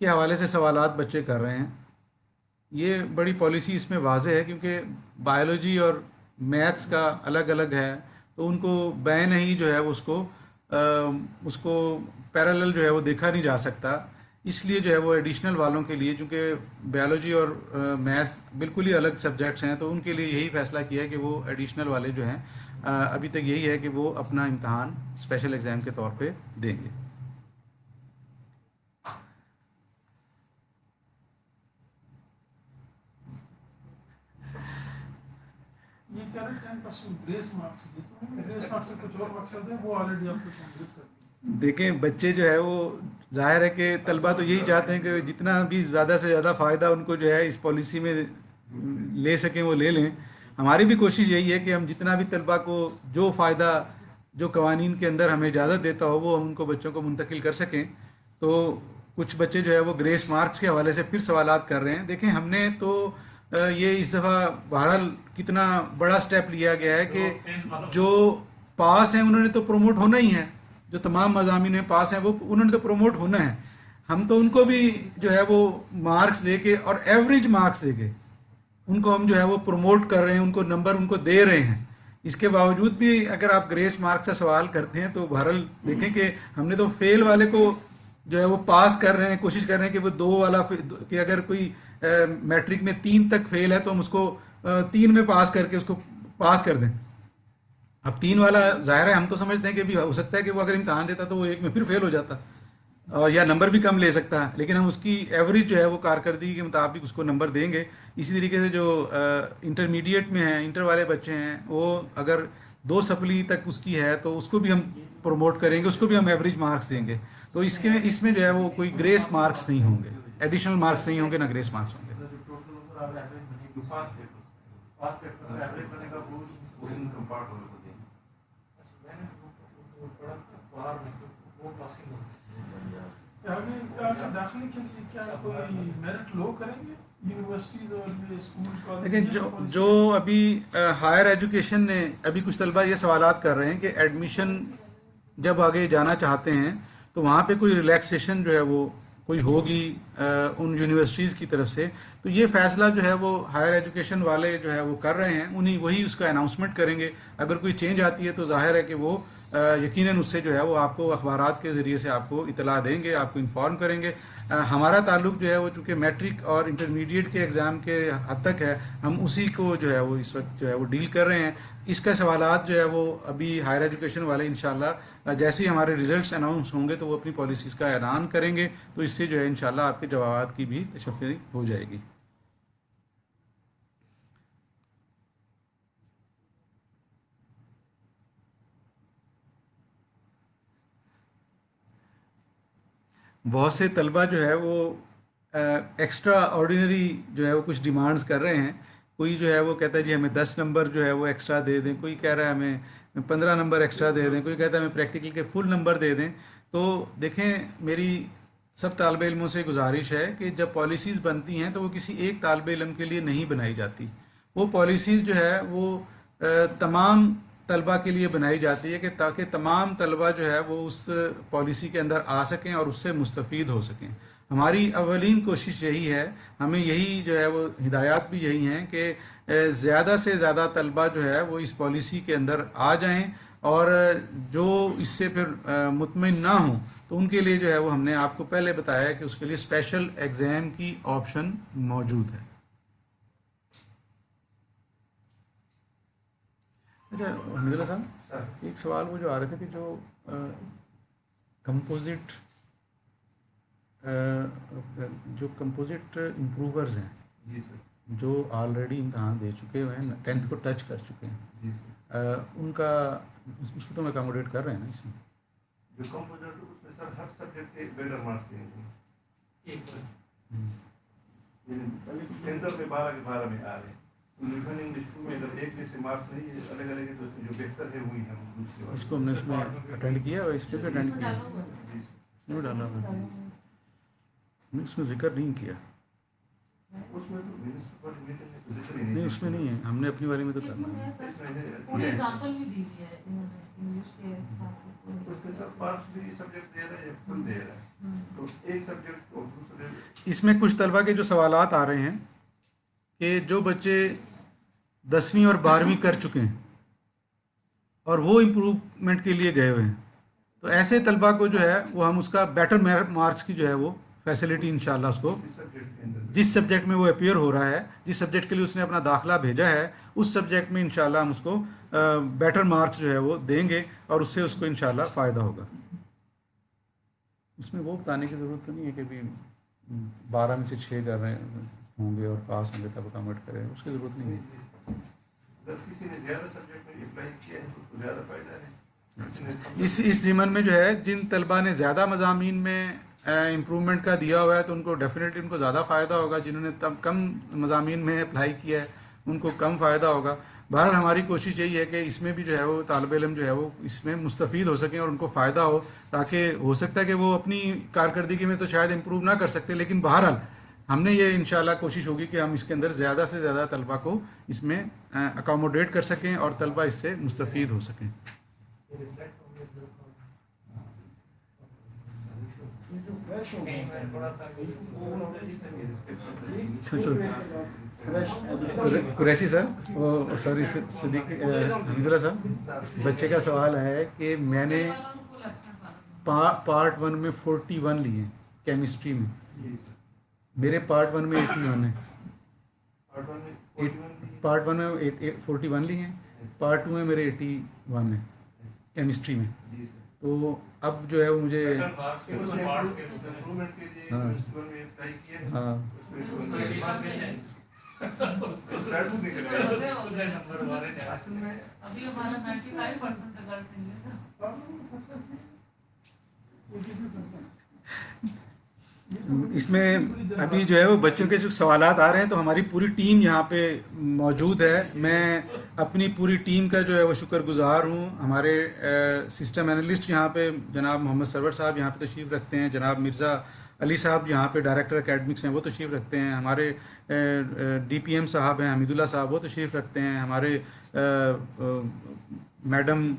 کے حوالے سے سوالات بچے کر رہے ہیں، یہ بڑی پالیسی اس میں واضح ہے کیونکہ بایولوجی اور میتھس کا الگ الگ ہے تو ان کو بین ہی جو ہے اس کو پیرالل جو ہے وہ دیکھا نہیں جا سکتا. اس لیے جو ہے وہ ایڈیشنل والوں کے لیے چونکہ بایولوجی اور میتھس بالکل ہی الگ سبجیکٹس ہیں تو ان کے لیے یہی فیصلہ کیا ہے کہ وہ ایڈیشنل والے جو ہیں ابھی تک یہی ہے کہ وہ اپنا امتحان اسپیشل ایگزام کے طور پہ دیں گے. یہ کہہ رہے 10% گریس مارکس گریس مارکس سے کچھ اور مقصد ہے وہ آلریڈی آپ کو کمپلیٹ کر دیا. دیکھیں بچے جو ہے وہ ظاہر ہے کہ طلبہ تو یہی چاہتے ہیں کہ جتنا بھی زیادہ سے زیادہ فائدہ ان کو جو ہے اس پالیسی میں لے سکیں وہ لے لیں. ہماری بھی کوشش یہی ہے کہ ہم جتنا بھی طلبہ کو جو فائدہ جو قوانین کے اندر ہمیں اجازت دیتا ہو وہ ہم ان کو بچوں کو منتقل کر سکیں. تو کچھ بچے جو ہے وہ گریس مارکس کے حوالے سے پھر سوالات کر رہے ہیں. دیکھیں ہم نے تو یہ اس دفعہ بہرحال کتنا بڑا سٹیپ لیا گیا ہے کہ جو پاس ہیں انہوں نے تو پروموٹ ہونا ہی ہے, جو تمام مضامین میں پاس ہیں وہ انہوں نے تو پروموٹ ہونا ہے. ہم تو ان کو بھی جو ہے وہ مارکس دے کے اور ایوریج مارکس دے کے ان کو ہم جو ہے وہ پروموٹ کر رہے ہیں, ان کو نمبر ان کو دے رہے ہیں. اس کے باوجود بھی اگر آپ گریس مارکس کا سوال کرتے ہیں تو بہرحال دیکھیں کہ ہم نے تو فیل والے کو جو ہے وہ پاس کر رہے ہیں, کوشش کر رہے ہیں کہ وہ 2 والا کہ اگر کوئی میٹرک میں 3 تک فیل ہے تو ہم اس کو 3 میں پاس کر کے اس کو پاس کر دیں. اب 3 والا ظاہر ہے ہم تو سمجھتے ہیں کہ بھی ہو سکتا ہے کہ وہ اگر امتحان دیتا تو وہ 1 میں پھر فیل ہو جاتا یا نمبر بھی کم لے سکتا ہے, لیکن ہم اس کی ایوریج جو ہے وہ کارکردگی کے مطابق اس کو نمبر دیں گے. اسی طریقے سے جو انٹرمیڈیٹ میں ہیں, انٹر والے بچے ہیں, وہ اگر 2 سپلی تک اس کی ہے تو اس کو بھی ہم پروموٹ کریں گے, اس کو بھی ہم ایوریج مارکس دیں گے. تو اس میں جو ہے وہ کوئی گریس مارکس نہیں ہوں گے, ایڈیشنل مارکس نہیں ہوں گے, نہ گریس مارکس ہوں گے. آگے داخلے کے لیے کیا کوئی میرٹ لو کریں گے یونیورسٹیز اور یہ اسکول کالج؟ لیکن جو ابھی ہائر ایجوکیشن نے ابھی کچھ طلبہ یہ سوالات کر رہے ہیں کہ ایڈمیشن جب آگے جانا چاہتے ہیں تو وہاں پہ کوئی ریلیکسیشن جو ہے وہ کوئی ہوگی ان یونیورسٹیز کی طرف سے, تو یہ فیصلہ جو ہے وہ ہائر ایجوکیشن والے جو ہے وہ کر رہے ہیں, وہی اس کا اناؤنسمنٹ کریں گے. اگر کوئی چینج آتی ہے تو ظاہر ہے کہ وہ یقیناً اس سے جو ہے وہ آپ کو اخبارات کے ذریعے سے آپ کو اطلاع دیں گے, آپ کو انفارم کریں گے. ہمارا تعلق جو ہے وہ چونکہ میٹرک اور انٹرمیڈیٹ کے ایگزام کے حد تک ہے, ہم اسی کو جو ہے وہ اس وقت جو ہے وہ ڈیل کر رہے ہیں. اس کا سوالات جو ہے وہ ابھی ہائر ایجوکیشن والے انشاءاللہ جیسے ہی ہمارے ریزلٹس اناؤنس ہوں گے تو وہ اپنی پالیسیز کا اعلان کریں گے, تو اس سے جو ہے انشاءاللہ آپ کے جوابات کی بھی تشفی ہو جائے گی. بہت سے طلبہ جو ہے وہ ایکسٹرا آرڈینری جو ہے وہ کچھ ڈیمانڈز کر رہے ہیں. کوئی جو ہے وہ کہتا ہے جی ہمیں 10 نمبر جو ہے وہ ایکسٹرا دے دیں, کوئی کہہ رہا ہے ہمیں 15 نمبر ایکسٹرا دے دیں, کوئی کہتا ہے ہمیں پریکٹیکل کے فل نمبر دے دیں. تو دیکھیں میری سب طالب علموں سے گزارش ہے کہ جب پالیسیز بنتی ہیں تو وہ کسی ایک طالب علم کے لیے نہیں بنائی جاتی. وہ پالیسیز جو ہے وہ تمام طلبہ کے لیے بنائی جاتی ہے کہ تاکہ تمام طلبہ جو ہے وہ اس پالیسی کے اندر آ سکیں اور اس سے مستفید ہو سکیں. ہماری اولین کوشش یہی ہے, ہمیں یہی جو ہے وہ ہدایات بھی یہی ہیں کہ زیادہ سے زیادہ طلبہ جو ہے وہ اس پالیسی کے اندر آ جائیں, اور جو اس سے پھر مطمئن نہ ہوں تو ان کے لیے جو ہے وہ ہم نے آپ کو پہلے بتایا ہے کہ اس کے لیے اسپیشل ایگزام کی آپشن موجود ہے. اچھا حمید اللہ صاحب, ایک سوال وہ جو آ رہے تھے کہ جو کمپوزٹ امپروورز ہیں جو آلریڈی امتحان دے چکے ہوئے ہیں, 10th کو ٹچ کر چکے ہیں, ان کا اس کو تو اکاموڈیٹ کر رہے ہیں نا اس میں؟ جو کمپوزٹ اس میں سر ہر سبجیکٹ کے بیٹر مارکس دیں گے, یعنی سینٹر میں 12 کے 12 میں آ رہے ہیں. لیکن انگلش میں اگر ایک جیسے مارکس نہیں ہے, الگ الگ ہے, تو اس میں جو بہتر ہے وہی ہے. اس کو ہم نے اس میں اٹینڈ کیا اور اس پہ بھی اٹینڈ کیا, اس میں ڈالا ہوا ہے, اس میں ذکر نہیں کیا. نہیں اس میں نہیں ہے, ہم نے اپنی بارے میں تو کرنا اس میں کچھ طلبہ کے جو سوالات آ رہے ہیں کہ جو بچے 10ویں اور 12ویں کر چکے ہیں اور وہ امپروومنٹ کے لیے گئے ہوئے ہیں, تو ایسے طلبہ کو جو ہے وہ ہم اس کا بیٹر مارکس کی جو ہے وہ فیسلٹی انشاءاللہ اس کو جس سبجیکٹ میں وہ اپیئر ہو رہا ہے, جس سبجیکٹ کے لیے اس نے اپنا داخلہ بھیجا ہے, اس سبجیکٹ میں انشاءاللہ ہم اس کو بیٹر مارکس جو ہے وہ دیں گے اور اس سے اس کو انشاءاللہ فائدہ ہوگا. اس میں وہ بتانے کی ضرورت تو نہیں ہے کہ بھی 12 میں سے 6 کر رہے ہوں گے اور پاس ہوں گے تب اکاموڈیٹ کریں, اس کی ضرورت نہیں ہے. اس ضمن میں جو ہے جن طلبہ نے زیادہ مضامین میں امپرومنٹ کا دیا ہوا ہے تو ان کو ڈیفینیٹلی ان کو زیادہ فائدہ ہوگا. جنہوں نے کم مضامین میں اپلائی کیا ہے ان کو کم فائدہ ہوگا. بہرحال ہماری کوشش یہی ہے کہ اس میں بھی جو ہے وہ طالب علم جو ہے وہ اس میں مستفید ہو سکیں اور ان کو فائدہ ہو، تاکہ ہو سکتا ہے کہ وہ اپنی کارکردگی میں تو شاید امپروو نہ کر سکتے، لیکن بہرحال ہم نے یہ انشاءاللہ کوشش ہوگی کہ ہم اس کے اندر زیادہ سے زیادہ طلبہ کو اس میں اکاموڈیٹ کر سکیں اور طلبہ اس سے مستفید ہو سکیں. قریشی صاحب، سوری صدیق حمید اللہ صاحب، بچے کا سوال ہے کہ میں نے پارٹ 1 میں 41 لیے ہیں کیمسٹری میں، میرے پارٹ 1 میں 81 ہیں. پارٹ 1 میں 41 لیے ہیں، پارٹ 2 میں میرے 81 ہیں کیمسٹری میں. تو اب جو ہے وہ مجھے ہاں ابھی ہمارا 95% رزلٹ نہیں ہے. اس میں ابھی جو ہے وہ بچوں کے جو سوالات آ رہے ہیں تو ہماری پوری ٹیم یہاں پہ موجود ہے. میں اپنی پوری ٹیم کا جو ہے وہ شکر گزار ہوں. ہمارے سسٹم انالسٹ یہاں پہ جناب محمد سرور صاحب یہاں پہ تشریف رکھتے ہیں، جناب مرزا علی صاحب یہاں پہ ڈائریکٹر اکیڈمکس ہیں وہ تشریف رکھتے ہیں، ہمارے ڈی پی ایم صاحب ہیں حمید اللہ صاحب وہ تشریف رکھتے ہیں، ہمارے میڈم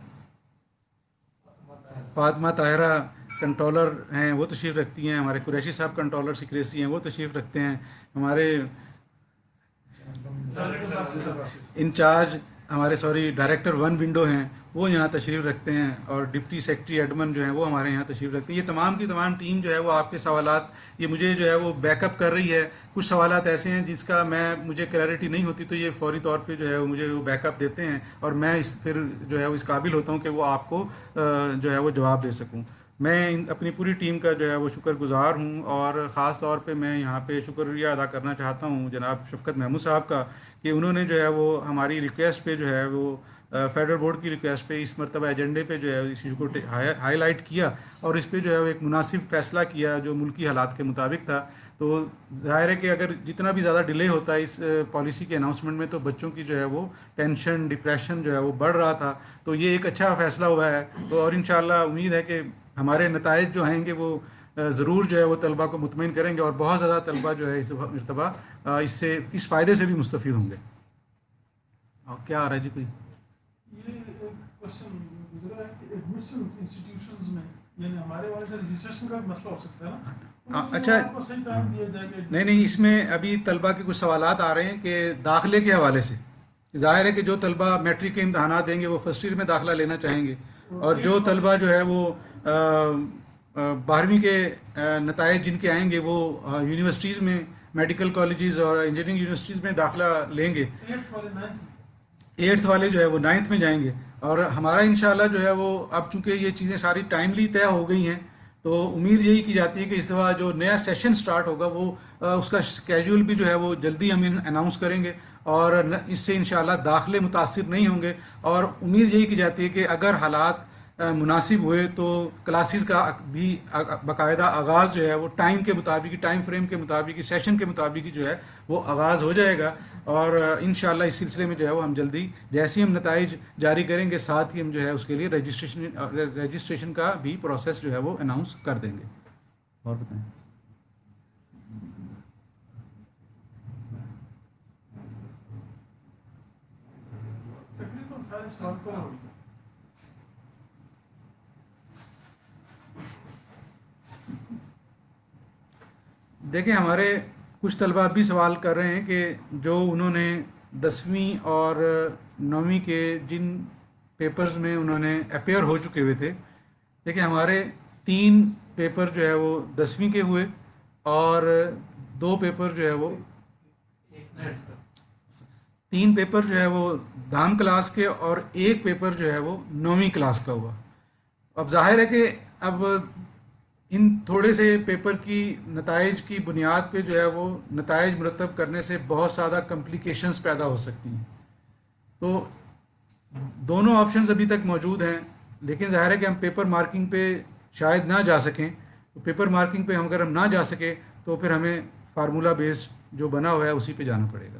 فاطمہ طاہرہ کنٹرولر ہیں وہ تشریف رکھتی ہیں، ہمارے قریشی صاحب کنٹرولر سیکریسی ہیں وہ تشریف رکھتے ہیں، ہمارے انچارج ہمارے ڈائریکٹر 1 ونڈو ہیں وہ یہاں تشریف رکھتے ہیں، اور ڈپٹی سیکرٹری ایڈمن جو ہیں وہ ہمارے یہاں تشریف رکھتے ہیں. یہ تمام کی تمام ٹیم جو ہے وہ آپ کے سوالات یہ مجھے جو ہے وہ بیک اپ کر رہی ہے. کچھ سوالات ایسے ہیں جس کا مجھے کلیئرٹی نہیں ہوتی تو یہ فوری طور پہ جو ہے وہ مجھے وہ بیک اپ دیتے ہیں، اور میں پھر جو ہے وہ اس قابل ہوتا ہوں کہ وہ آپ کو جو ہے وہ جواب دے سکوں. میں اپنی پوری ٹیم کا جو ہے وہ شکر گزار ہوں، اور خاص طور پہ میں یہاں پہ شکریہ ادا کرنا چاہتا ہوں جناب شفقت محمود صاحب کا کہ انہوں نے جو ہے وہ ہماری ریکویسٹ پہ جو ہے وہ فیڈرل بورڈ کی ریکویسٹ پہ اس مرتبہ ایجنڈے پہ جو ہے اس ایشو کو ہائی لائٹ کیا اور اس پہ جو ہے وہ ایک مناسب فیصلہ کیا جو ملکی حالات کے مطابق تھا. تو ظاہر ہے کہ اگر جتنا بھی زیادہ ڈیلے ہوتا ہے اس پالیسی کے اناؤنسمنٹ میں تو بچوں کی جو ہے وہ ٹینشن ڈپریشن جو ہے وہ بڑھ رہا تھا. تو یہ ایک اچھا فیصلہ ہوا ہے. تو اور انشاءاللہ امید ہے کہ ہمارے نتائج جو آئیں گے وہ ضرور جو ہے وہ طلبہ کو مطمئن کریں گے، اور بہت زیادہ طلبہ جو ہے اس مرتبہ اس فائدے سے بھی مستفید ہوں گے. اور کیا آ رہا ہے جی کوئی یہ ایک کوشچن گزرا ہے کہ ایڈمیشن انسٹیٹیوشنز میں یعنی ہمارے والے کا رجسٹریشن کا مسئلہ ہو سکتا ہے نا، اچھا آپ کو صحیح ٹائم دیا جائے گا. نہیں اس میں ابھی طلبہ کے کچھ سوالات آ رہے ہیں کہ داخلے کے حوالے سے ظاہر ہے کہ جو طلبہ میٹرک کے امتحانات دیں گے وہ فرسٹ ایئر میں داخلہ لینا چاہیں گے، اور جو طلبہ جو ہے وہ 12ویں کے نتائج جن کے آئیں گے وہ یونیورسٹیز میں میڈیکل کالجز اور انجینئرنگ یونیورسٹیز میں داخلہ لیں گے. 8th والے جو ہے وہ 9th میں جائیں گے. اور ہمارا انشاءاللہ جو ہے وہ اب چونکہ یہ چیزیں ساری ٹائملی طے ہو گئی ہیں تو امید یہی کی جاتی ہے کہ اس دفعہ جو نیا سیشن سٹارٹ ہوگا وہ اس کا اسکیجول بھی جو ہے وہ جلدی ہم اناؤنس کریں گے، اور اس سے انشاءاللہ داخلے متاثر نہیں ہوں گے. اور امید یہی کی جاتی ہے کہ اگر حالات مناسب ہوئے تو کلاسز کا بھی باقاعدہ آغاز جو ہے وہ ٹائم کے مطابق ٹائم فریم کے مطابق سیشن کے مطابق جو ہے وہ آغاز ہو جائے گا. اور انشاءاللہ اس سلسلے میں جو ہے وہ ہم جلدی جیسے ہی ہم نتائج جاری کریں گے ساتھ ہی ہم جو ہے اس کے لیے رجسٹریشن کا بھی پروسیس جو ہے وہ اناؤنس کر دیں گے. اور بتائیں تقریباً سارے سوال پر ہو گئے. دیکھیں ہمارے کچھ طلبہ اب بھی سوال کر رہے ہیں کہ جو انہوں نے 10ویں اور 9ویں کے جن پیپرز میں انہوں نے اپیئر ہو چکے ہوئے تھے. دیکھیں ہمارے 3 پیپر جو ہے وہ 10ویں کے ہوئے اور 2 پیپر جو ہے وہ 3 پیپر جو ہے وہ دھام کلاس کے اور 1 پیپر جو ہے وہ 9ویں کلاس کا ہوا. اب ظاہر ہے کہ اب ان تھوڑے سے پیپر کی نتائج کی بنیاد پہ جو ہے وہ نتائج مرتب کرنے سے بہت زیادہ کمپلیکیشنز پیدا ہو سکتی ہیں. تو دونوں آپشنز ابھی تک موجود ہیں، لیکن ظاہر ہے کہ ہم پیپر مارکنگ پہ شاید نہ جا سکیں. تو پیپر مارکنگ پہ اگر ہم نہ جا سکیں تو پھر ہمیں فارمولہ بیس جو بنا ہوا ہے اسی پہ جانا پڑے گا.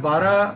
12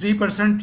3%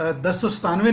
1097